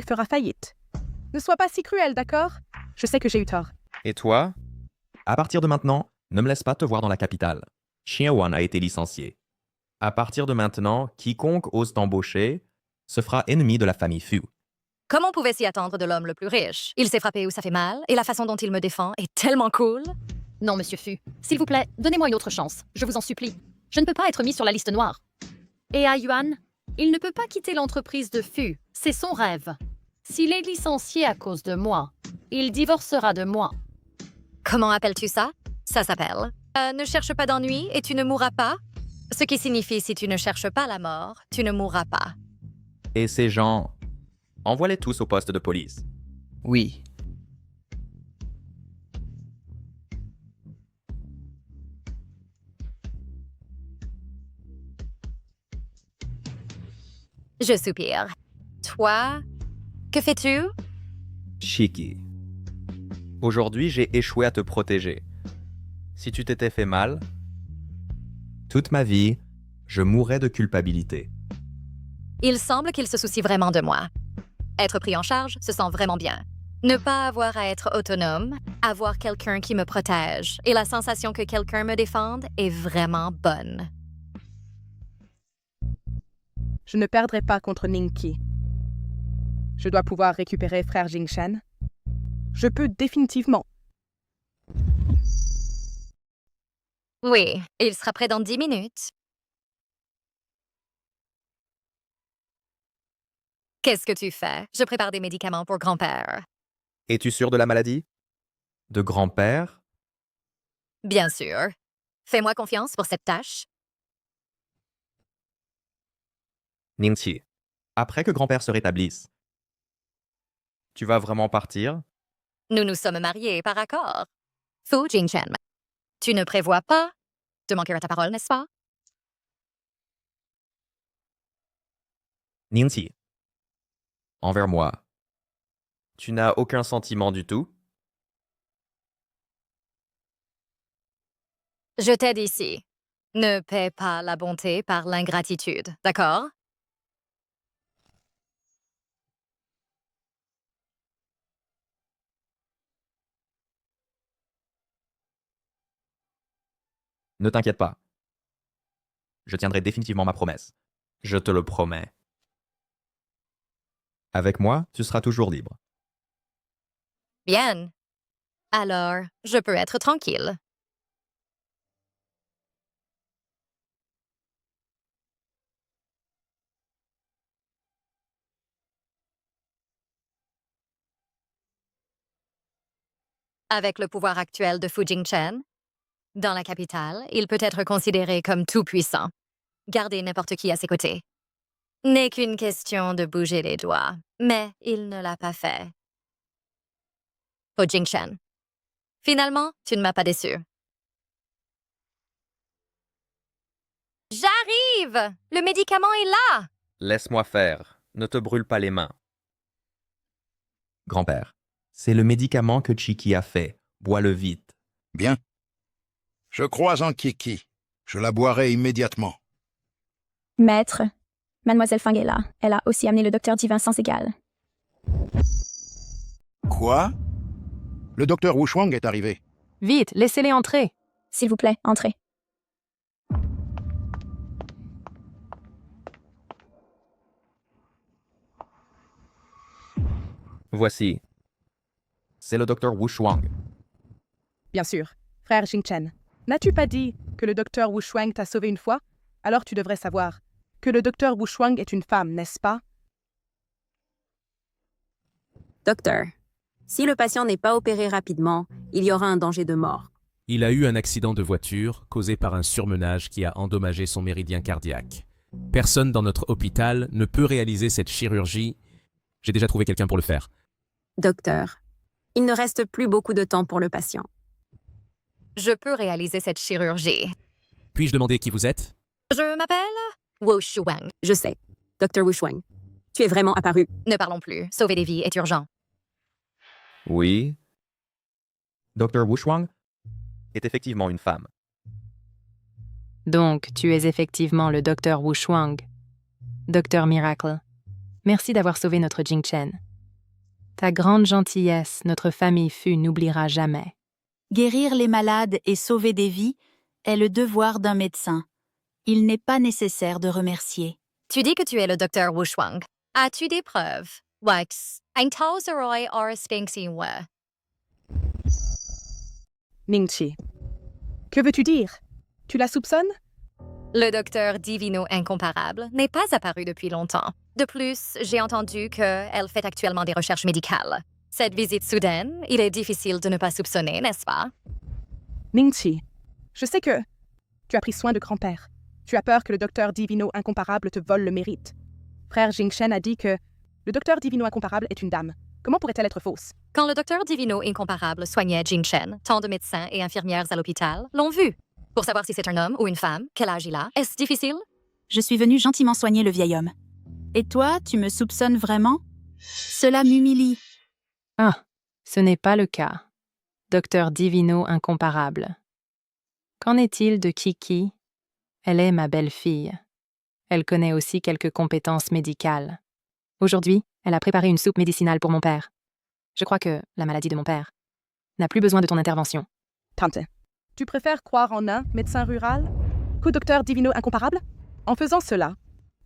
fera faillite. Ne sois pas si cruel, d'accord? Je sais que j'ai eu tort. Et toi? À partir de maintenant, ne me laisse pas te voir dans la capitale. Xiaowan a été licencié. À partir de maintenant, quiconque ose t'embaucher se fera ennemi de la famille Fu. Comment on pouvait s'y attendre de l'homme le plus riche? Il s'est frappé où ça fait mal, et la façon dont il me défend est tellement cool. Non, monsieur Fu. S'il vous plaît, donnez-moi une autre chance. Je vous en supplie. Je ne peux pas être mis sur la liste noire. Et à Yuan, il ne peut pas quitter l'entreprise de Fu. C'est son rêve. S'il est licencié à cause de moi, il divorcera de moi. Comment appelles-tu ça? Ça s'appelle ne cherche pas d'ennui et tu ne mourras pas. Ce qui signifie si tu ne cherches pas la mort, tu ne mourras pas. Et ces gens, envoie-les tous au poste de police. Oui. Je soupire. Toi, que fais-tu? Shiki. Aujourd'hui, j'ai échoué à te protéger. Si tu t'étais fait mal, toute ma vie, je mourrais de culpabilité. Il semble qu'il se soucie vraiment de moi. Être pris en charge se sent vraiment bien. Ne pas avoir à être autonome, avoir quelqu'un qui me protège et la sensation que quelqu'un me défende est vraiment bonne. Je ne perdrai pas contre Ningqi. Je dois pouvoir récupérer frère Jingchen. Je peux définitivement. Oui, il sera prêt dans 10 minutes. Qu'est-ce que tu fais? Je prépare des médicaments pour grand-père. Es-tu sûr de la maladie? De grand-père? Bien sûr. Fais-moi confiance pour cette tâche. Ningqi, après que grand-père se rétablisse, tu vas vraiment partir? Nous nous sommes mariés par accord. Fu Jingchen, tu ne prévois pas de manquer à ta parole, n'est-ce pas? Ningqi, envers moi, tu n'as aucun sentiment du tout? Je t'aide ici. Ne paie pas la bonté par l'ingratitude, d'accord? Ne t'inquiète pas. Je tiendrai définitivement ma promesse. Je te le promets. Avec moi, tu seras toujours libre. Bien. Alors, je peux être tranquille. Avec le pouvoir actuel de Fu Jingchen, dans la capitale, il peut être considéré comme tout-puissant. Garder n'importe qui à ses côtés. N'est qu'une question de bouger les doigts, mais il ne l'a pas fait. Fu Jingchen. Finalement, tu ne m'as pas déçu. J'arrive! Le médicament est là! Laisse-moi faire. Ne te brûle pas les mains. Grand-père, c'est le médicament que Chiki a fait. Bois-le vite. Bien. Je crois en Kiki. Je la boirai immédiatement. Maître, Mademoiselle Feng est là. Elle a aussi amené le docteur divin sans égal. Quoi? Le docteur Wu Shuang est arrivé. Vite, laissez-les entrer. S'il vous plaît, entrez. Voici. C'est le docteur Wu Shuang. Bien sûr, frère Jingchen. N'as-tu pas dit que le docteur Wu Shuang t'a sauvé une fois? Alors tu devrais savoir que le docteur Wu Shuang est une femme, n'est-ce pas? Docteur, si le patient n'est pas opéré rapidement, il y aura un danger de mort. Il a eu un accident de voiture causé par un surmenage qui a endommagé son méridien cardiaque. Personne dans notre hôpital ne peut réaliser cette chirurgie. J'ai déjà trouvé quelqu'un pour le faire. Docteur, il ne reste plus beaucoup de temps pour le patient. Je peux réaliser cette chirurgie. Puis-je demander qui vous êtes? Je m'appelle Wu Shuang. Je sais. Docteur Wu Shuang. Tu es vraiment apparu. Ne parlons plus. Sauver des vies est urgent. Oui. Dr. Wu Shuang est effectivement une femme. Donc, tu es effectivement le docteur Wu Shuang. Docteur Miracle, merci d'avoir sauvé notre Jing Chen. Ta grande gentillesse, notre famille Fu n'oubliera jamais. Guérir les malades et sauver des vies est le devoir d'un médecin. Il n'est pas nécessaire de remercier. Tu dis que tu es le docteur Wu Shuang. As-tu des preuves? Wax, ein Tauseroi or Sphinxinwe. Ningqi. Que veux-tu dire? Tu la soupçonnes? Le docteur Divino Incomparable n'est pas apparu depuis longtemps. De plus, j'ai entendu qu'elle fait actuellement des recherches médicales. Cette visite soudaine, il est difficile de ne pas soupçonner, n'est-ce pas? Ningqi, je sais que tu as pris soin de grand-père. Tu as peur que le docteur Divino Incomparable te vole le mérite. Frère Jingchen a dit que le docteur Divino Incomparable est une dame. Comment pourrait-elle être fausse? Quand le docteur Divino Incomparable soignait Jingchen, tant de médecins et infirmières à l'hôpital l'ont vu. Pour savoir si c'est un homme ou une femme, quel âge il a, est-ce difficile? Je suis venue gentiment soigner le vieil homme. Et toi, tu me soupçonnes vraiment? Cela m'humilie. Ah, ce n'est pas le cas. Docteur Divino Incomparable. Qu'en est-il de Kiki? Elle est ma belle-fille. Elle connaît aussi quelques compétences médicales. Aujourd'hui, elle a préparé une soupe médicinale pour mon père. Je crois que la maladie de mon père n'a plus besoin de ton intervention. Tante, tu préfères croire en un médecin rural qu'au docteur Divino Incomparable? En faisant cela,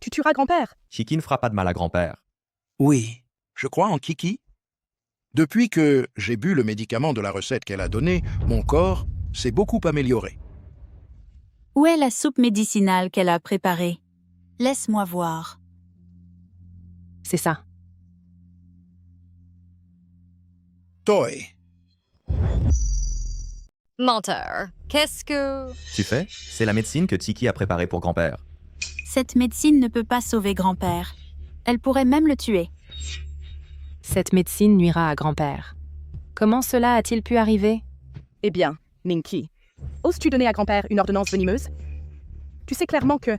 tu tueras grand-père. Kiki ne fera pas de mal à grand-père. Oui, je crois en Kiki. Depuis que j'ai bu le médicament de la recette qu'elle a donnée, mon corps s'est beaucoup amélioré. Où est la soupe médicinale qu'elle a préparée? Laisse-moi voir. C'est ça. Toi. Menteur. Qu'est-ce que... Tu fais? C'est la médecine que Tiki a préparée pour grand-père. Cette médecine ne peut pas sauver grand-père. Elle pourrait même le tuer. Cette médecine nuira à grand-père. Comment cela a-t-il pu arriver? Eh bien, Ningqi, oses-tu donner à grand-père une ordonnance venimeuse? Tu sais clairement que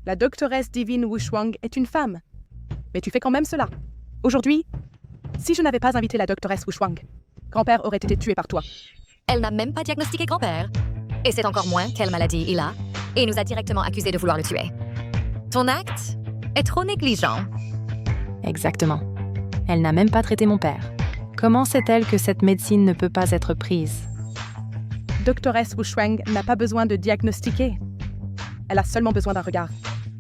la doctoresse divine Wu Shuang est une femme. Mais tu fais quand même cela. Aujourd'hui, si je n'avais pas invité la doctoresse Wu Shuang, grand-père aurait été tué par toi. Elle n'a même pas diagnostiqué grand-père. Et c'est encore moins quelle maladie il a, et nous a directement accusé de vouloir le tuer. Ton acte est trop négligent. Exactement. Elle n'a même pas traité mon père. Comment sait-elle que cette médecine ne peut pas être prise? Doctoresse Wu Shuang n'a pas besoin de diagnostiquer. Elle a seulement besoin d'un regard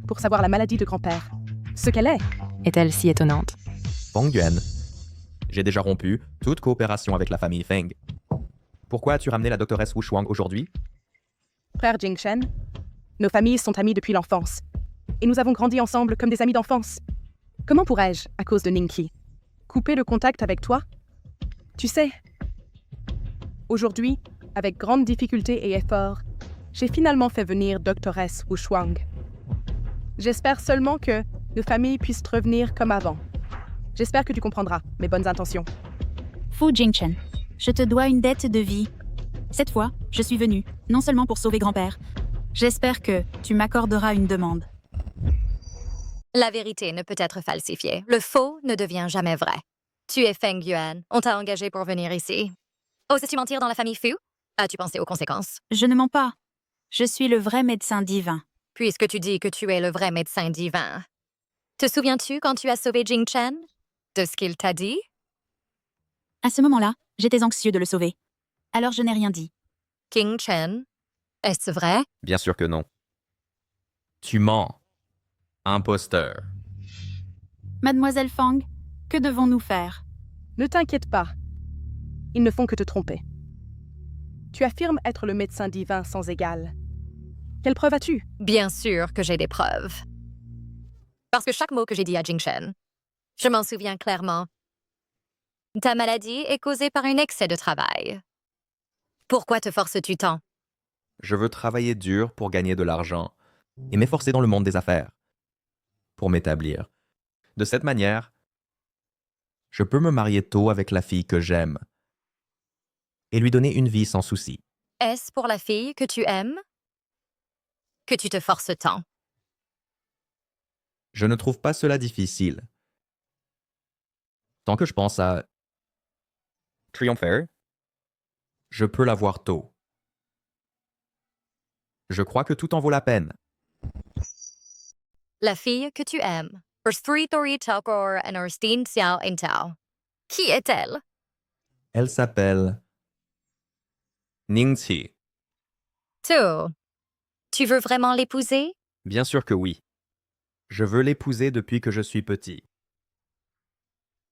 pour savoir la maladie de grand-père. Ce qu'elle est. Est-elle si étonnante? Feng Yuan, j'ai déjà rompu toute coopération avec la famille Feng. Pourquoi as-tu ramené la doctoresse Wu Shuang aujourd'hui? Frère Jingchen, nos familles sont amies depuis l'enfance. Et nous avons grandi ensemble comme des amis d'enfance. Comment pourrais-je, à cause de Ningqi, couper le contact avec toi? Tu sais, aujourd'hui, avec grande difficulté et effort, j'ai finalement fait venir doctoresse Wu Shuang. J'espère seulement que nos familles puissent revenir comme avant. J'espère que tu comprendras mes bonnes intentions. Fu Jingchen, je te dois une dette de vie. Cette fois, je suis venue, non seulement pour sauver grand-père. J'espère que tu m'accorderas une demande. La vérité ne peut être falsifiée. Le faux ne devient jamais vrai. Tu es Feng Yuan. On t'a engagé pour venir ici. Oses-tu mentir dans la famille Fu? As-tu pensé aux conséquences? Je ne mens pas. Je suis le vrai médecin divin. Puisque tu dis que tu es le vrai médecin divin, te souviens-tu quand tu as sauvé Jingchen? De ce qu'il t'a dit? À ce moment-là, j'étais anxieux de le sauver. Alors je n'ai rien dit. King Chen, est-ce vrai? Bien sûr que non. Tu mens. Imposteur. Mademoiselle Fang, que devons-nous faire? Ne t'inquiète pas. Ils ne font que te tromper. Tu affirmes être le médecin divin sans égal. Quelle preuve as-tu? Bien sûr que j'ai des preuves. Parce que chaque mot que j'ai dit à Jingchen, je m'en souviens clairement. Ta maladie est causée par un excès de travail. Pourquoi te forces-tu tant? Je veux travailler dur pour gagner de l'argent et m'efforcer dans le monde des affaires. Pour m'établir. De cette manière, je peux me marier tôt avec la fille que j'aime et lui donner une vie sans souci. Est-ce pour la fille que tu aimes que tu te forces tant? Je ne trouve pas cela difficile. Tant que je pense à triompher, je peux l'avoir tôt. Je crois que tout en vaut la peine. La fille que tu aimes. Qui est-elle? Elle s'appelle Ningqi. Tu veux vraiment l'épouser? Bien sûr que oui. Je veux l'épouser depuis que je suis petit.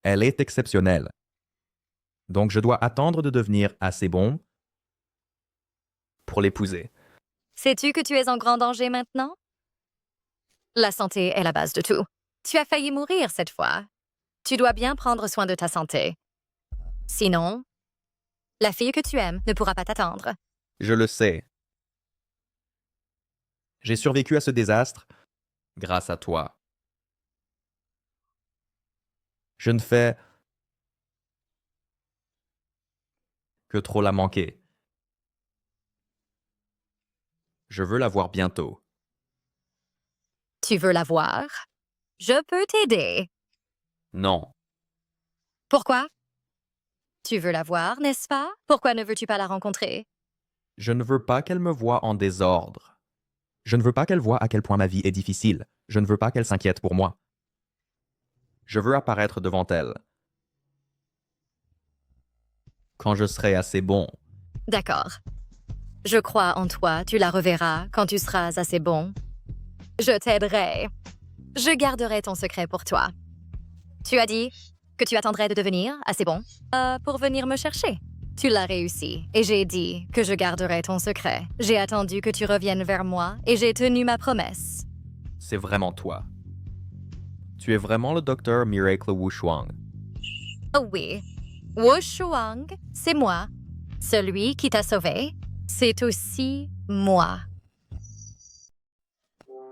Elle est exceptionnelle. Donc je dois attendre de devenir assez bon pour l'épouser. Sais-tu que tu es en grand danger maintenant? La santé est la base de tout. Tu as failli mourir cette fois. Tu dois bien prendre soin de ta santé. Sinon, la fille que tu aimes ne pourra pas t'attendre. Je le sais. J'ai survécu à ce désastre grâce à toi. Je ne fais que trop la manquer. Je veux la voir bientôt. Tu veux la voir? Je peux t'aider. Non. Pourquoi? Tu veux la voir, n'est-ce pas? Pourquoi ne veux-tu pas la rencontrer? Je ne veux pas qu'elle me voie en désordre. Je ne veux pas qu'elle voie à quel point ma vie est difficile. Je ne veux pas qu'elle s'inquiète pour moi. Je veux apparaître devant elle. Quand je serai assez bon. D'accord. Je crois en toi, tu la reverras quand tu seras assez bon. Je t'aiderai. Je garderai ton secret pour toi. Tu as dit que tu attendrais de devenir assez bon pour venir me chercher. Tu l'as réussi et j'ai dit que je garderai ton secret. J'ai attendu que tu reviennes vers moi et j'ai tenu ma promesse. C'est vraiment toi. Tu es vraiment le docteur Miracle Wu Shuang. Oh oui. Wu Shuang, c'est moi. Celui qui t'a sauvé, c'est aussi moi.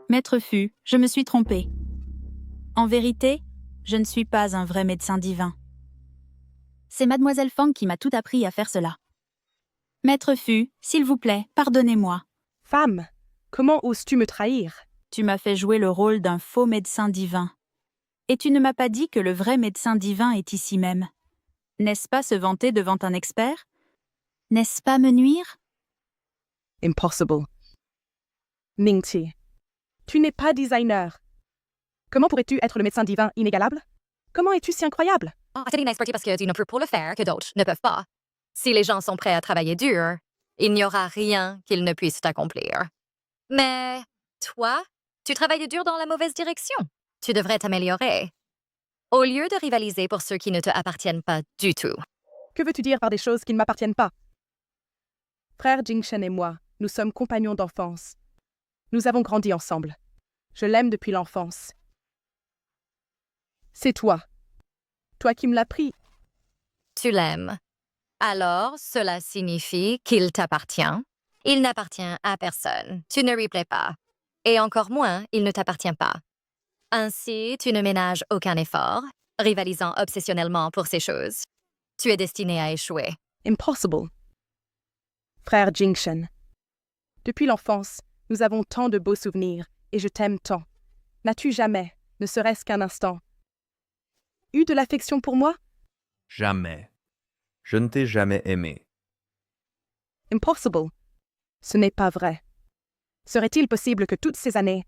Maître Fu, je me suis trompée. En vérité, je ne suis pas un vrai médecin divin. C'est Mademoiselle Fang qui m'a tout appris à faire cela. Maître Fu, s'il vous plaît, pardonnez-moi. Femme, comment oses-tu me trahir? Tu m'as fait jouer le rôle d'un faux médecin divin. Et tu ne m'as pas dit que le vrai médecin divin est ici même. N'est-ce pas se vanter devant un expert? N'est-ce pas me nuire? Impossible. Ningqi, tu n'es pas designer. Comment pourrais-tu être le médecin divin inégalable? Comment es-tu si incroyable? C'est une expertise parce que tu ne peux pas le faire que d'autres ne peuvent pas. Si les gens sont prêts à travailler dur, il n'y aura rien qu'ils ne puissent accomplir. Mais toi, tu travailles dur dans la mauvaise direction. Tu devrais t'améliorer. Au lieu de rivaliser pour ceux qui ne te appartiennent pas du tout. Que veux-tu dire par des choses qui ne m'appartiennent pas? Frère Jingchen et moi, nous sommes compagnons d'enfance. Nous avons grandi ensemble. Je l'aime depuis l'enfance. C'est toi. Toi qui me l'as pris. Tu l'aimes. Alors, cela signifie qu'il t'appartient. Il n'appartient à personne. Tu ne lui plais pas. Et encore moins, il ne t'appartient pas. Ainsi, tu ne ménages aucun effort, rivalisant obsessionnellement pour ces choses. Tu es destiné à échouer. Impossible. Frère Jingchen, depuis l'enfance, nous avons tant de beaux souvenirs et je t'aime tant. N'as-tu jamais, ne serait-ce qu'un instant, eu de l'affection pour moi? Jamais. Je ne t'ai jamais aimé. Impossible. Ce n'est pas vrai. Serait-il possible que toutes ces années,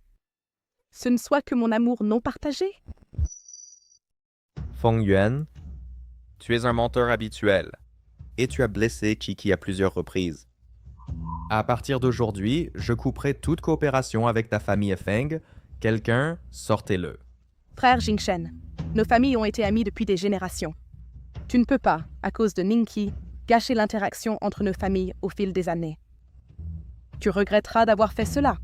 ce ne soit que mon amour non partagé? Feng Yuan, tu es un menteur habituel et tu as blessé Kiki à plusieurs reprises. À partir d'aujourd'hui, je couperai toute coopération avec ta famille Feng. Quelqu'un, sortez-le. Frère Jingchen, nos familles ont été amies depuis des générations. Tu ne peux pas, à cause de Ningqi, gâcher l'interaction entre nos familles au fil des années. Tu regretteras d'avoir fait cela.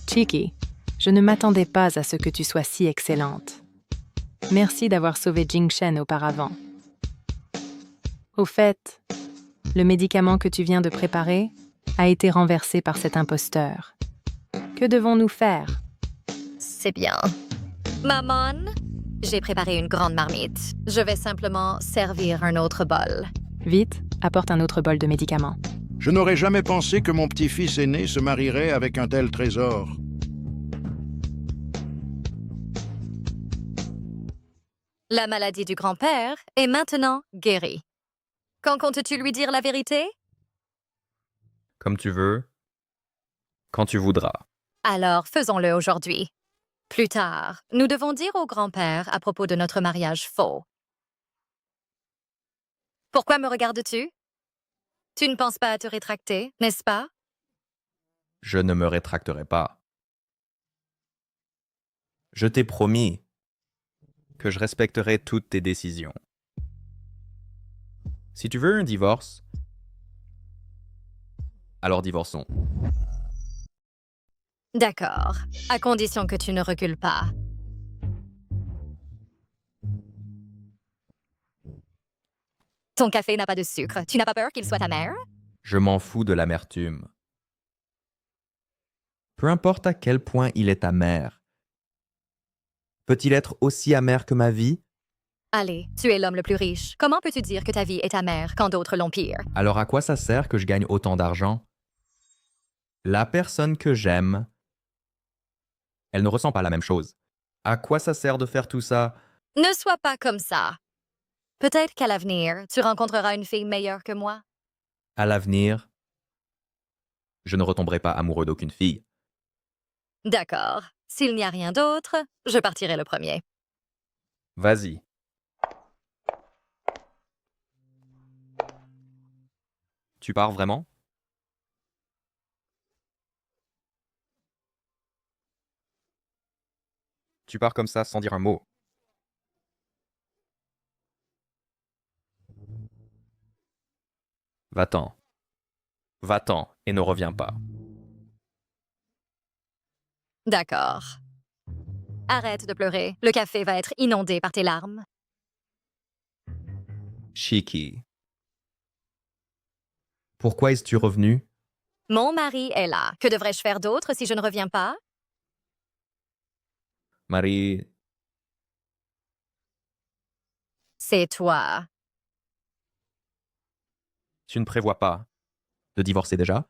Kiki, je ne m'attendais pas à ce que tu sois si excellente. Merci d'avoir sauvé Jingchen auparavant. Au fait, le médicament que tu viens de préparer a été renversé par cet imposteur. Que devons-nous faire? C'est bien. Maman, j'ai préparé une grande marmite. Je vais simplement servir un autre bol. Vite, apporte un autre bol de médicaments. Je n'aurais jamais pensé que mon petit-fils aîné se marierait avec un tel trésor. La maladie du grand-père est maintenant guérie. Quand comptes-tu lui dire la vérité? Comme tu veux, quand tu voudras. Alors, faisons-le aujourd'hui. Plus tard, nous devons dire au grand-père à propos de notre mariage faux. Pourquoi me regardes-tu? Tu ne penses pas à te rétracter, n'est-ce pas? Je ne me rétracterai pas. Je t'ai promis que je respecterai toutes tes décisions. Si tu veux un divorce, alors divorçons. D'accord, à condition que tu ne recules pas. Ton café n'a pas de sucre. Tu n'as pas peur qu'il soit amer? Je m'en fous de l'amertume. Peu importe à quel point il est amer. Peut-il être aussi amer que ma vie? Allez, tu es l'homme le plus riche. Comment peux-tu dire que ta vie est amère quand d'autres l'ont pire? Alors à quoi ça sert que je gagne autant d'argent? La personne que j'aime, elle ne ressent pas la même chose. À quoi ça sert de faire tout ça? Ne sois pas comme ça. Peut-être qu'à l'avenir, tu rencontreras une fille meilleure que moi. À l'avenir, je ne retomberai pas amoureux d'aucune fille. D'accord. S'il n'y a rien d'autre, je partirai le premier. Vas-y. Tu pars vraiment? Tu pars comme ça sans dire un mot. Va-t'en. Va-t'en et ne reviens pas. D'accord. Arrête de pleurer. Le café va être inondé par tes larmes. Shiki. Pourquoi es-tu revenu? Mon mari est là. Que devrais-je faire d'autre si je ne reviens pas? Marie, C'est toi. tu ne prévois pas de divorcer déjà?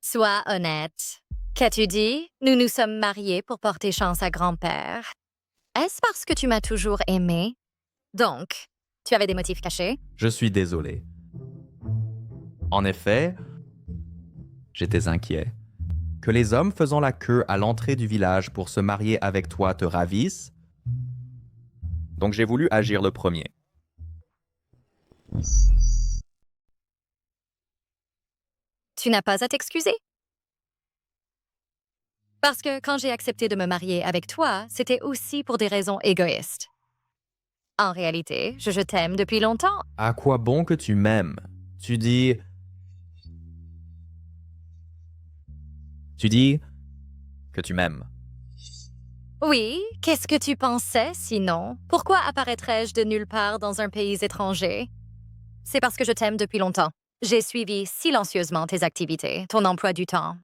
Sois honnête. Qu'as-tu dit? Nous nous sommes mariés pour porter chance à grand-père. Est-ce parce que tu m'as toujours aimé? Donc, tu avais des motifs cachés? Je suis désolé. En effet, j'étais inquiet. Que les hommes faisant la queue à l'entrée du village pour se marier avec toi te ravissent. Donc j'ai voulu agir le premier. Tu n'as pas à t'excuser. Parce que quand j'ai accepté de me marier avec toi, c'était aussi pour des raisons égoïstes. En réalité, je t'aime depuis longtemps. À quoi bon que tu m'aimes? Tu dis que tu m'aimes. Oui, qu'est-ce que tu pensais sinon? Pourquoi apparaîtrais-je de nulle part dans un pays étranger? C'est parce que je t'aime depuis longtemps. J'ai suivi silencieusement tes activités, ton emploi du temps.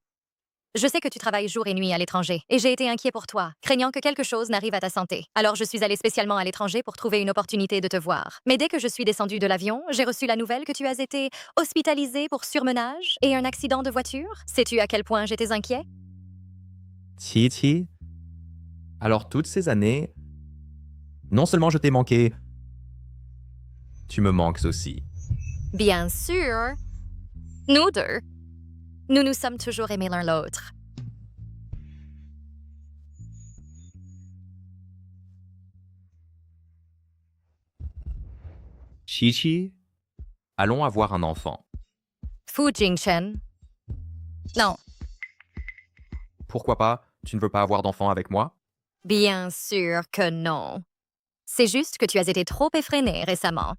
Je sais que tu travailles jour et nuit à l'étranger, et j'ai été inquiet pour toi, craignant que quelque chose n'arrive à ta santé. Alors je suis allée spécialement à l'étranger pour trouver une opportunité de te voir. Mais dès que je suis descendue de l'avion, j'ai reçu la nouvelle que tu as été hospitalisée pour surmenage et un accident de voiture. Sais-tu à quel point j'étais inquiet? Titi? Alors toutes ces années, non seulement je t'ai manqué, tu me manques aussi. Bien sûr. Nous deux. Nous nous sommes toujours aimés l'un l'autre. Chichi, allons avoir un enfant. Fu Jingchen. Non, Pourquoi pas? Tu ne veux pas avoir d'enfant avec moi? bien sûr que non. C'est juste que tu as été trop effréné récemment.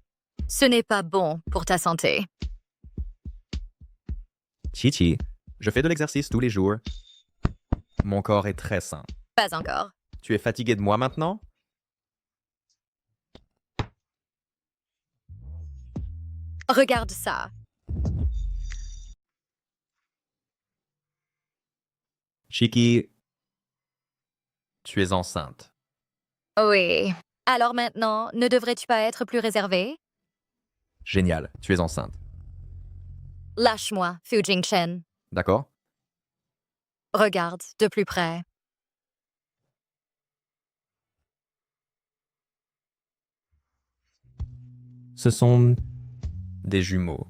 Ce n'est pas bon pour ta santé. Chichi, je fais de l'exercice tous les jours. Mon corps est très sain. Pas encore. Tu es fatigué de moi maintenant? Regarde ça. Chiki, tu es enceinte. Oui. Alors maintenant, ne devrais-tu pas être plus réservé? Génial, tu es enceinte. Lâche-moi, Fu Jingchen. D'accord? Regarde de plus près. Ce sont des jumeaux.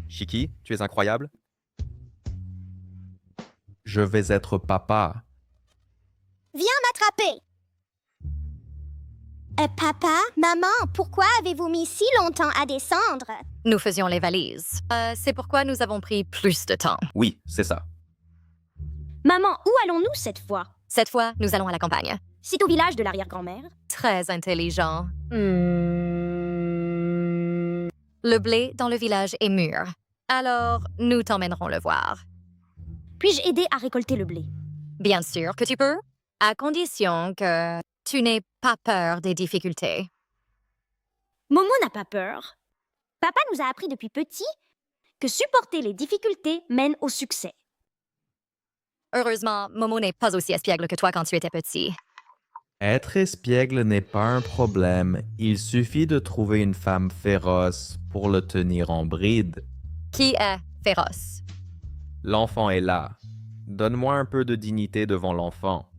Shiki, tu es incroyable. Je vais être papa. Viens m'attraper. Papa, maman, pourquoi avez-vous mis si longtemps à descendre? Nous faisions les valises. C'est pourquoi nous avons pris plus de temps. Oui, c'est ça. Maman, où allons-nous cette fois? Cette fois, nous allons à la campagne. C'est au village de l'arrière-grand-mère. Très intelligent. Le blé dans le village est mûr. Alors, nous t'emmènerons le voir. Puis-je aider à récolter le blé? Bien sûr que tu peux, à condition que tu n'aies pas peur des difficultés. Momo n'a pas peur. Papa nous a appris depuis petit que supporter les difficultés mène au succès. Heureusement, Momo n'est pas aussi espiègle que toi quand tu étais petit. Être espiègle n'est pas un problème. Il suffit de trouver une femme féroce pour le tenir en bride. Qui est féroce? L'enfant est là. Donne-moi un peu de dignité devant l'enfant.